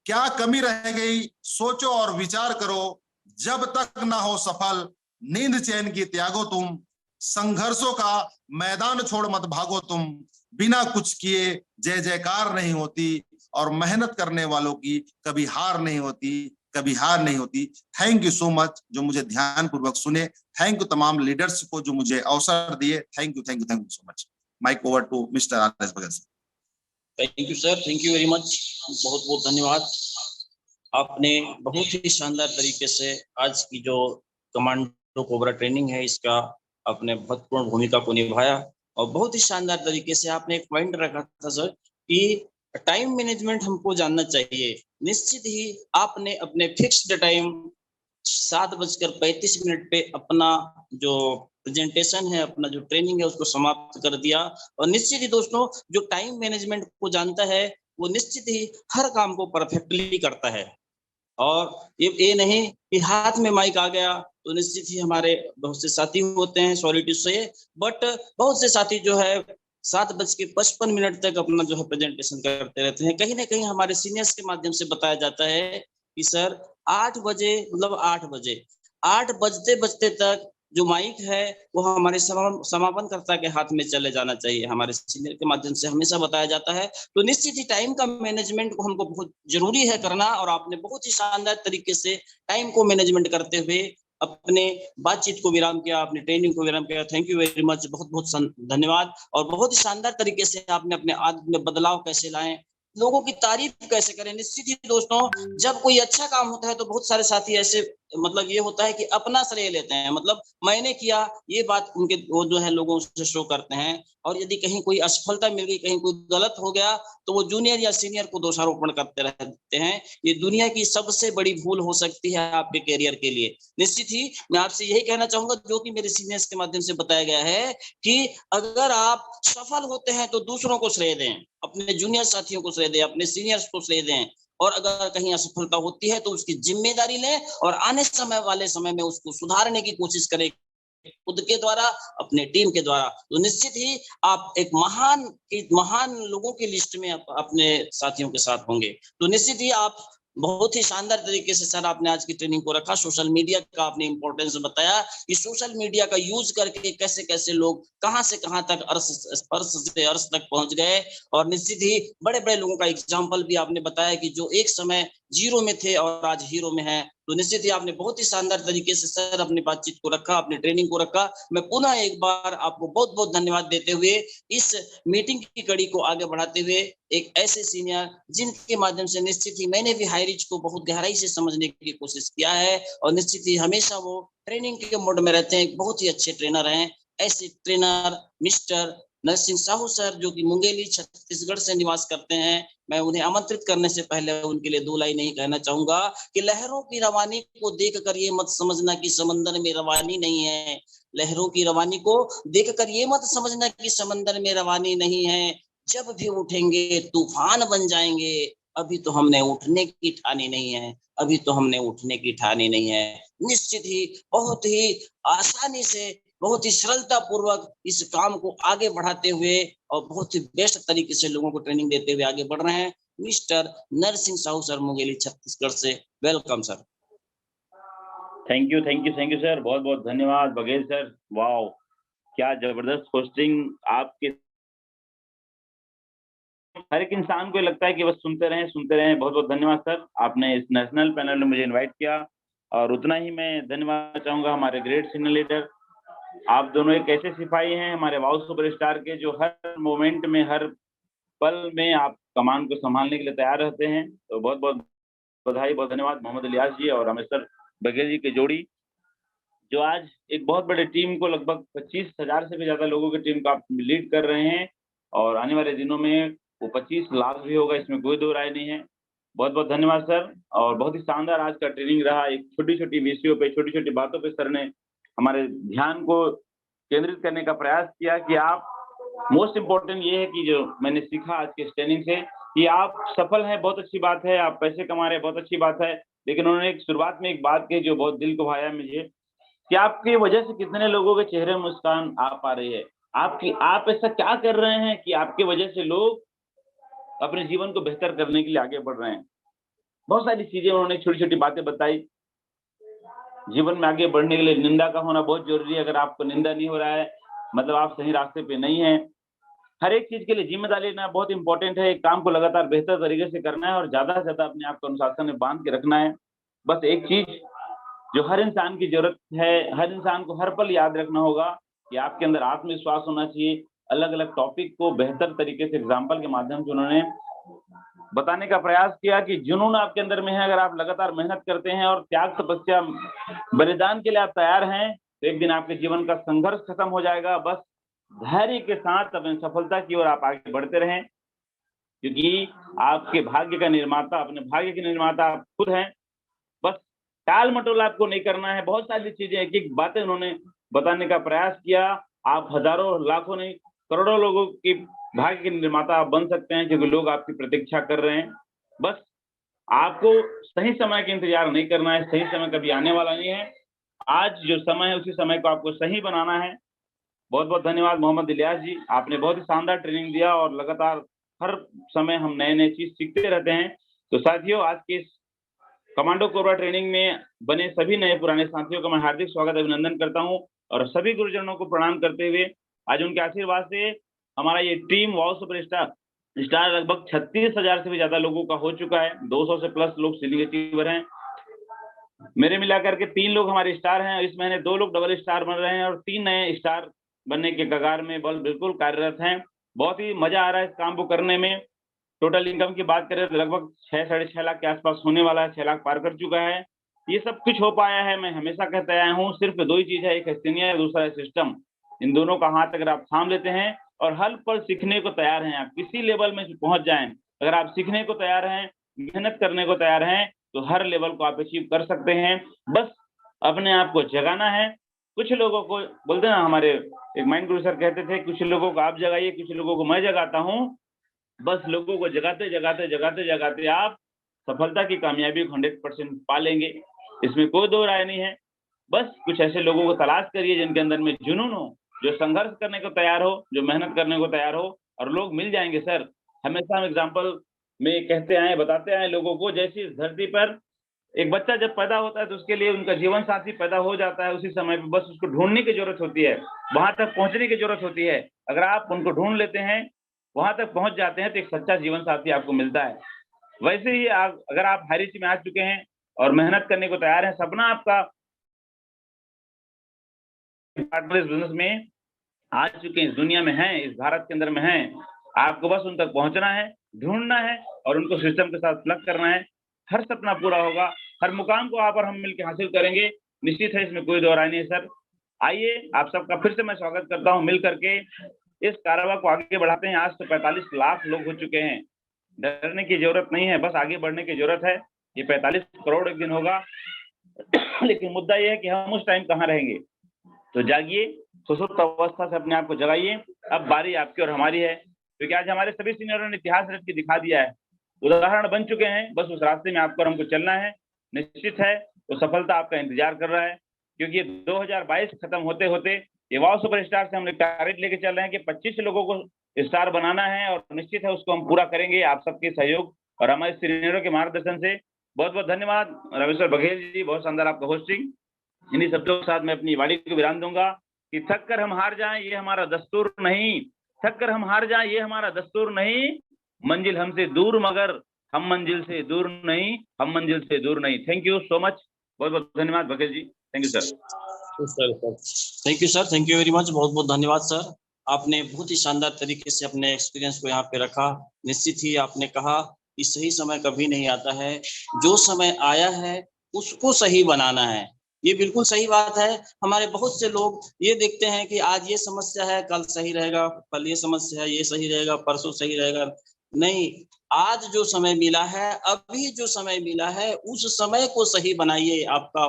क्या कमी रह गई? सोचो और विचार करो। जब तक ना हो सफल, नींद चैन की त्यागो तुम। संघर्षों का मैदान छोड़ मत भागो तुम। बिना कुछ किए जय जयकार नहीं होती, और मेहनत करने वालों की कभी हार नहीं होती। कभी हार नहीं होती। थैंक यू सो मच जो मुझे ध्यान पूर्वक सुने। थैंक यू तमाम लीडर्स को जो मुझे अवसर दिए। Thank you, thank you, thank you so much. Mike over to mister R S. Baghel sir. Thank you sir, thank you very much, बहुत बहुत धन्यवाद। आपने बहुत ही शानदार तरीके से आज की जो कमांडो कोबरा ट्रेनिंग है इसका आपने महत्वपूर्ण भूमिका को निभाया और बहुत ही शानदार तरीके से आपने एक पॉइंट रखा था सर कि टाइम मैनेजमेंट हमको जानना चाहिए। निश्चित ही आपने अपने फिक्स्ड टाइम 7:35 पे अपना जो प्रेजेंटेशन है, अपना जो ट्रेनिंग है उसको समाप्त कर दिया। और निश्चित ही दोस्तों जो टाइम मैनेजमेंट को जानता है वो निश्चित ही हर काम को परफेक्टली करता है। और ये नहीं कि हाथ में माइक आ गया तो निश्चित ही हमारे बहुत से साथी होते हैं, सॉरी टू से, बट बहुत से साथी जो है 7:55 तक अपना जो है प्रेजेंटेशन करते रहते हैं। कहीं ना कहीं हमारे सीनियर्स के माध्यम से बताया जाता है कि सर 8 बजे मतलब 8 बजते बजते तक जो माइक है वो हमारे समापनकर्ता के हाथ में चले जाना चाहिए। हमारे सीनियर के माध्यम से हमेशा बताया जाता है। तो निश्चित ही टाइम का मैनेजमेंट को हमको बहुत जरूरी है करना और आपने बहुत ही शानदार तरीके से टाइम को मैनेजमेंट करते हुए अपने बातचीत को विराम किया, अपनी ट्रेनिंग को विराम किया। थैंक यू वेरी मच, बहुत बहुत धन्यवाद। और बहुत ही शानदार तरीके से आपने अपने आदत में बदलाव कैसे लाए, लोगों की तारीफ कैसे करें। निश्चित ही दोस्तों जब कोई अच्छा काम होता है तो बहुत सारे साथी ऐसे मतलब ये होता है कि अपना श्रेय लेते हैं, मतलब मैंने किया, ये बात उनके वो जो है लोगों से शो करते हैं। और यदि कहीं कोई असफलता मिल गई, कहीं कोई गलत हो गया तो वो जूनियर या सीनियर को दोषारोपण करते रहते हैं। ये दुनिया की सबसे बड़ी भूल हो सकती है आपके करियर के लिए। निश्चित ही मैं आपसे यही कहना चाहूंगा जो कि मेरे सीनियर्स के माध्यम से बताया गया है कि अगर आप सफल होते हैं तो दूसरों को श्रेय दें, अपने जूनियर साथियों को श्रेय दें, अपने सीनियर्स को श्रेय दें। और अगर कहीं असफलता होती है तो उसकी जिम्मेदारी लें और आने समय वाले समय में उसको सुधारने की कोशिश करें, खुद के द्वारा, अपने टीम के द्वारा। तो निश्चित ही आप एक महान लोगों की लिस्ट में अपने साथियों के साथ होंगे। तो निश्चित ही आप बहुत ही शानदार तरीके से सर आपने आज की ट्रेनिंग को रखा। सोशल मीडिया का आपने इंपॉर्टेंस बताया कि सोशल मीडिया का यूज करके कैसे कैसे लोग कहां से कहां तक अर्श से अर्श तक पहुंच गए। और निश्चित ही बड़े बड़े लोगों का एग्जाम्पल भी आपने बताया कि जो एक समय जीरो में थे और आज हीरो में है। तो निश्चित ही आपने बहुत ही शानदार तरीके से सर अपनी बातचीत को रखा, अपनी ट्रेनिंग को रखा। मैं पुनः एक बार आपको बहुत बहुत धन्यवाद देते हुए इस मीटिंग की कड़ी को आगे बढ़ाते हुए एक ऐसे सीनियर जिनके माध्यम से निश्चित ही मैंने भी हाईरिच को बहुत गहराई से समझने की कोशिश किया है और निश्चित ही हमेशा वो ट्रेनिंग के मोड में रहते हैं, बहुत ही अच्छे ट्रेनर हैं। ऐसे trainer mister Narsingh Sahu sir जो कि मुंगेली छत्तीसगढ़ से निवास करते हैं। मैं उन्हें आमंत्रित करने से पहले उनके लिए 2 लाइन ही कहना चाहूंगा कि लहरों की रवानी को देखकर ये मत समझना कि समंदर में रवानी नहीं है। लहरों की रवानी को देखकर ये मत समझना कि समंदर में रवानी नहीं है। जब भी उठेंगे तूफान बन जाएंगे। अभी तो हमने उठने की ठानी नहीं है, अभी तो हमने उठने की ठानी नहीं है। निश्चित ही बहुत ही आसानी से, बहुत ही सरलता पूर्वक इस काम को आगे बढ़ाते हुए और बहुत ही बेस्ट तरीके से लोगों को ट्रेनिंग देते हुए आगे बढ़ रहे हैं मिस्टर नरसिंह साहू सर, मुंगेली छत्तीसगढ़ से। Welcome sir. Thank you sir, बहुत बहुत धन्यवाद बघेल सर। वाओ, क्या जबरदस्त होस्टिंग आपके। हर एक इंसान को लगता है कि बस सुनते रहें। बहुत बहुत धन्यवाद सर, आपने इस नेशनल पैनल में मुझे इनवाइट किया। और उतना ही मैं धन्यवाद चाहूंगा हमारे ग्रेट सीनियर लीडर। आप दोनों एक ऐसे सिपाही हैं हमारे वाओ सुपरस्टार के जो हर मोमेंट में, हर पल में आप कमान को संभालने के लिए तैयार रहते हैं। तो बहुत बहुत बधाई, बहुत धन्यवाद मोहम्मद इलियास जी और रामेश्वर बघेल जी की जोड़ी, जो आज एक बहुत बड़े टीम को, लगभग 25,000 से भी ज्यादा लोगों की टीम को आप लीड कर रहे हैं। और आने वाले दिनों में वो 25 लाख भी होगा, इसमें कोई दो राय नहीं है। बहुत बहुत धन्यवाद सर। और बहुत ही शानदार आज का ट्रेनिंग रहा। एक छोटी छोटी विषयों पे, छोटी छोटी बातों पे सर ने हमारे ध्यान को केंद्रित करने का प्रयास किया कि आप, मोस्ट इम्पोर्टेंट ये है कि जो मैंने सीखा आज के ट्रेनिंग से कि आप सफल हैं, बहुत अच्छी बात है, आप पैसे कमा रहे हैं, बहुत अच्छी बात है। लेकिन उन्होंने एक शुरुआत में एक बात कही जो बहुत दिल को भाया मुझे, कि आपकी वजह से कितने लोगों के चेहरे में मुस्कान आ पा रही है। आप ऐसा क्या कर रहे हैं कि आपकी वजह से लोग अपने जीवन को बेहतर करने के लिए आगे बढ़ रहे हैं। बहुत सारी चीजें उन्होंने, छोटी छोटी बातें बताई। जीवन में आगे बढ़ने के लिए निंदा का होना बहुत जरूरी है। अगर आपको निंदा नहीं हो रहा है मतलब आप सही रास्ते पे नहीं है। हर एक चीज के लिए जिम्मेदारी लेना बहुत इंपॉर्टेंट है। एक काम को लगातार बेहतर तरीके से करना है और ज्यादा से ज्यादा अपने आप को अनुशासन में बांध के रखना है। बस एक चीज जो हर इंसान की जरूरत है, हर इंसान को हर पल याद रखना होगा कि आपके अंदर आत्मविश्वास होना चाहिए। अलग अलग टॉपिक को बेहतर तरीके से एग्जाम्पल के माध्यम से उन्होंने बताने का प्रयास किया कि जुनून आपके अंदर में है, अगर आप लगातार मेहनत करते हैं और त्याग तपस्या बलिदान के लिए आप तैयार हैं, तो एक दिन आपके जीवन का संघर्ष खत्म हो जाएगा। बस धैर्य के साथ अपनी सफलता की ओर आप आगे बढ़ते रहें, क्योंकि आपके भाग्य का निर्माता, अपने भाग्य के निर्माता आप खुद हैं। बस टाल मटोल आपको नहीं करना है। बहुत सारी चीजें, एक एक बातें उन्होंने बताने का प्रयास किया। आप हजारों लाखों नहीं करोड़ों लोगों की भाग्य के निर्माता आप बन सकते हैं, क्योंकि लोग आपकी प्रतीक्षा कर रहे हैं। बस आपको सही समय का इंतजार नहीं करना है, सही समय कभी आने वाला नहीं है। आज जो समय है उसी समय को आपको सही बनाना है। बहुत बहुत धन्यवाद मोहम्मद इलियास जी, आपने बहुत ही शानदार ट्रेनिंग दिया और लगातार हर समय हम नए नए चीज सीखते रहते हैं। तो साथियों, आज के इस कमांडो कोबरा ट्रेनिंग में बने सभी नए पुराने साथियों का मैं हार्दिक स्वागत अभिनंदन करता हूं और सभी गुरुजनों को प्रणाम करते हुए आज उनके आशीर्वाद से हमारा ये टीम वाओ सुपरस्टार स्टार लगभग 36,000 से भी ज्यादा लोगों का हो चुका है। 200 से प्लस लोग सीलिंग अचीवर हैं। मेरे मिलाकर के 3 लोग हमारे स्टार हैं। इस महीने 2 लोग डबल स्टार बन रहे हैं और 3 नए स्टार बनने के कगार में बिल्कुल कार्यरत हैं। बहुत ही मजा आ रहा है इस काम को करने में। टोटल इनकम की बात करें तो लगभग 6-6.5 लाख के आसपास होने वाला है, 6 लाख पार कर चुका है। ये सब कुछ हो पाया है, मैं हमेशा कहता आया हूँ, सिर्फ 2 ही चीज है, एक है सीनियर, दूसरा है सिस्टम। इन दोनों का हाथ अगर आप थाम लेते हैं और हर पल सीखने को तैयार हैं, आप किसी लेवल में पहुंच जाएं, अगर आप सीखने को तैयार हैं, मेहनत करने को तैयार हैं, तो हर लेवल को आप अचीव कर सकते हैं। बस अपने आप को जगाना है। कुछ लोगों को बोलते ना, हमारे एक माइंड गुरु सर कहते थे, कुछ लोगों को आप जगाइए, कुछ लोगों को मैं जगाता हूँ। बस लोगों को जगाते जगाते जगाते जगाते आप सफलता की कामयाबी को 100% पा लेंगे, इसमें कोई दो राय नहीं है। बस कुछ ऐसे लोगों को तलाश करिए जिनके अंदर में जुनून हो, जो संघर्ष करने को तैयार हो, जो मेहनत करने को तैयार हो, और लोग मिल जाएंगे सर। हमेशा हम एग्जाम्पल में कहते आए, बताते आए लोगों को, जैसी इस धरती पर एक बच्चा जब पैदा होता है तो उसके लिए उनका जीवन साथी पैदा हो जाता है, उसी समय पे बस उसको ढूंढने की जरूरत होती है, वहां तक पहुंचने की जरूरत होती है। अगर आप उनको ढूंढ लेते हैं, वहां तक पहुंच जाते हैं, तो एक सच्चा जीवन साथी आपको मिलता है। वैसे ही अगर आप हाई रिच में आ चुके हैं और मेहनत करने को तैयार हैं, सपना आपका पार्टनर इस बिजनेस में आ चुके हैं, इस दुनिया में हैं, इस भारत के अंदर में हैं, आपको बस उन तक पहुंचना है, ढूंढना है और उनको सिस्टम के साथ प्लग करना है। हर सपना पूरा होगा, हर मुकाम को आप और हम मिलकर हासिल करेंगे, निश्चित है, इसमें कोई दो राय नहीं है सर। आइए, आप सबका फिर से मैं स्वागत करता हूं। मिल करके इस कारवा को आगे बढ़ाते हैं। आज तो 45 लाख लोग हो चुके हैं, डरने की जरूरत नहीं है, बस आगे बढ़ने की जरूरत है। ये 45 करोड़ एक दिन होगा लेकिन मुद्दा ये है कि हम उस टाइम कहाँ रहेंगे। तो जागिए, सुसुप्त अवस्था से अपने आप को जगाइए। अब बारी आपकी और हमारी है, क्योंकि आज हमारे सभी सीनियरों ने इतिहास रच के दिखा दिया है, उदाहरण बन चुके हैं। बस उस रास्ते में आपको और हमको चलना है। निश्चित है, तो सफलता आपका इंतजार कर रहा है, क्योंकि 2022 खत्म होते होते ये वाओ सुपरस्टार से हम टारगेट लेके चल रहे हैं कि 25 लोगों को स्टार बनाना है, और निश्चित है उसको हम पूरा करेंगे, आप सबके सहयोग और हमारे सीनियरों के मार्गदर्शन से। बहुत बहुत धन्यवाद रविशर बघेल जी, बहुत शानदार आपका होस्टिंग। इन्हीं शब्दों के साथ मैं अपनी वाणी को विराम दूंगा कि थक कर हम हार जाएं ये हमारा दस्तूर नहीं, थक कर हम हार जाएं ये हमारा दस्तूर नहीं, मंजिल हमसे दूर मगर हम मंजिल से दूर नहीं, हम मंजिल से दूर नहीं। थैंक यू सो मच, बहुत बहुत धन्यवाद Baghel ji. Thank you sir. Thank you sir, thank you very much, बहुत बहुत धन्यवाद सर। आपने बहुत ही शानदार तरीके से अपने एक्सपीरियंस को यहाँ पे रखा। निश्चित ही आपने कहा कि सही समय कभी नहीं आता है, जो समय आया है उसको सही बनाना है। ये बिल्कुल सही बात है। हमारे बहुत से लोग ये देखते हैं कि आज ये समस्या है, कल सही रहेगा, कल ये समस्या है, ये सही रहेगा, परसों सही रहेगा। नहीं, आज जो समय मिला है, अभी जो समय मिला है, उस समय को सही बनाइए। आपका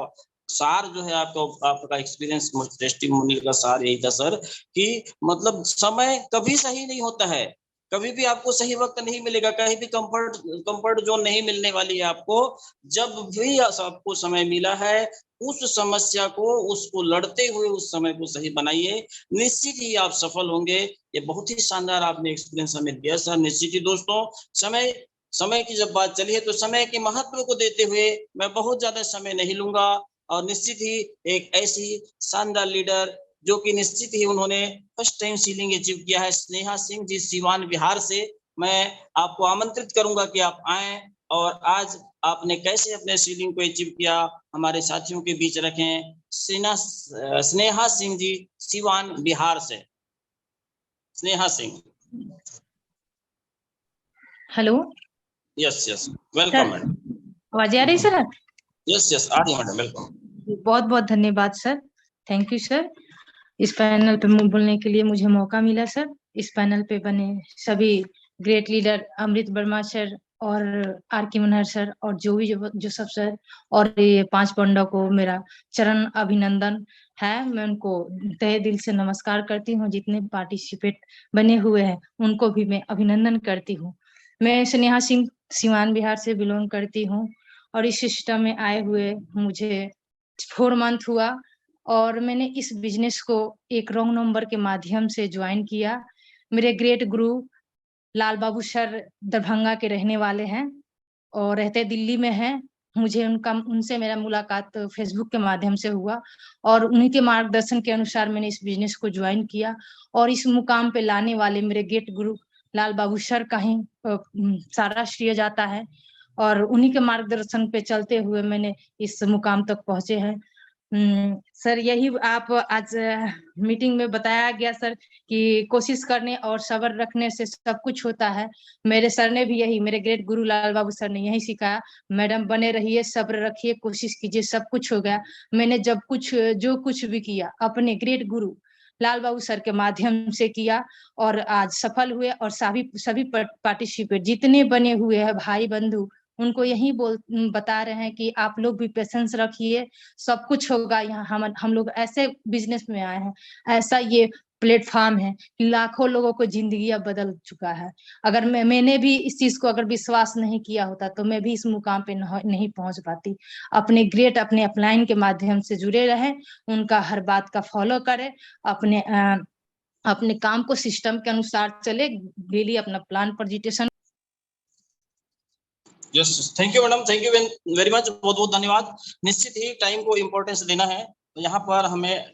सार जो है, आपका एक्सपीरियंस टेस्टिमोनियल का सार यही था सर, कि मतलब समय कभी सही नहीं होता है, कभी भी आपको सही वक्त नहीं मिलेगा, कहीं भी कंफर्ट जोन नहीं मिलने वाली है आपको। जब भी आपको समय मिला है, उस समस्या को, उसको लड़ते हुए उस समय को सही बनाइए, निश्चित ही आप सफल होंगे। ये बहुत ही शानदार आपने एक्सपीरियंस हमें दिया सर। निश्चित ही दोस्तों, समय की जब बात चली है, तो समय के महत्व को देते हुए मैं बहुत ज्यादा समय नहीं लूंगा, और निश्चित ही एक ऐसी शानदार लीडर जो कि निश्चित ही उन्होंने फर्स्ट टाइम सीलिंग अचीव किया है, स्नेहा सिंह जी, सिवान बिहार से, मैं आपको आमंत्रित करूंगा कि आप आएं और आज आपने कैसे अपने सीलिंग को अचीव किया, हमारे साथियों के बीच रखें। स्नेहा सिंह जी, सिवान बिहार से। Sneha Singh. Hello yes yes, welcome madam. आवाज आ रही सर? यस आ रही है मैडम, वेलकम। बहुत बहुत धन्यवाद सर, थैंक यू सर। इस पैनल पे बोलने के लिए मुझे मौका मिला सर। इस पैनल पे बने सभी ग्रेट लीडर अमृत वर्मा सर और आर के मनहर सर और जो सब सर और ये 5 पांडव को मेरा चरण अभिनंदन है। मैं उनको तहे दिल से नमस्कार करती हूँ। जितने पार्टिसिपेट बने हुए हैं उनको भी मैं अभिनंदन करती हूँ। मैं स्नेहा सिंह सिवान बिहार से बिलोंग करती हूँ और इस सिस्टम में आए हुए मुझे 4 मंथ हुआ और मैंने इस बिजनेस को एक रॉन्ग नंबर के माध्यम से ज्वाइन किया। मेरे ग्रेट गुरु लाल बाबू सर दरभंगा के रहने वाले हैं और रहते दिल्ली में हैं। मुझे उनसे मेरा मुलाकात फेसबुक के माध्यम से हुआ और उन्हीं के मार्गदर्शन के अनुसार मैंने इस बिजनेस को ज्वाइन किया और इस मुकाम पे लाने वाले मेरे ग्रेट गुरु लाल बाबू सर का ही सारा श्रेय जाता है और उन्हीं के मार्गदर्शन पे चलते हुए मैंने इस मुकाम तक पहुंचे हैं। सर यही आप आज मीटिंग में बताया गया सर कि कोशिश करने और सब्र रखने से सब कुछ होता है। मेरे सर ने भी यही, मेरे ग्रेट गुरु लाल बाबू सर ने यही सिखाया, मैडम बने रहिए, सब्र रखिए, कोशिश कीजिए, सब कुछ हो गया। मैंने जो कुछ भी किया अपने ग्रेट गुरु लाल बाबू सर के माध्यम से किया और आज सफल हुए और सभी पार्टिसिपेट जितने बने हुए हैं भाई बंधु उनको यही बता रहे हैं कि आप लोग भी पेशेंस रखिए, सब कुछ होगा। यहाँ हम लोग ऐसे बिजनेस में आए हैं, ऐसा ये प्लेटफॉर्म है कि लाखों लोगों को जिंदगी अब बदल चुका है। अगर मैंने भी इस चीज को अगर विश्वास नहीं किया होता तो मैं भी इस मुकाम पे नहीं पहुंच पाती। अपने अपलाइन के माध्यम से जुड़े रहे, उनका हर बात का फॉलो करे, अपने काम को सिस्टम के अनुसार चले, डेली अपना plan presentation. Yes, thank you madam, thank you very much, बहुत बहुत धन्यवाद। निश्चित ही टाइम को इम्पोर्टेंस देना है, तो यहाँ पर हमें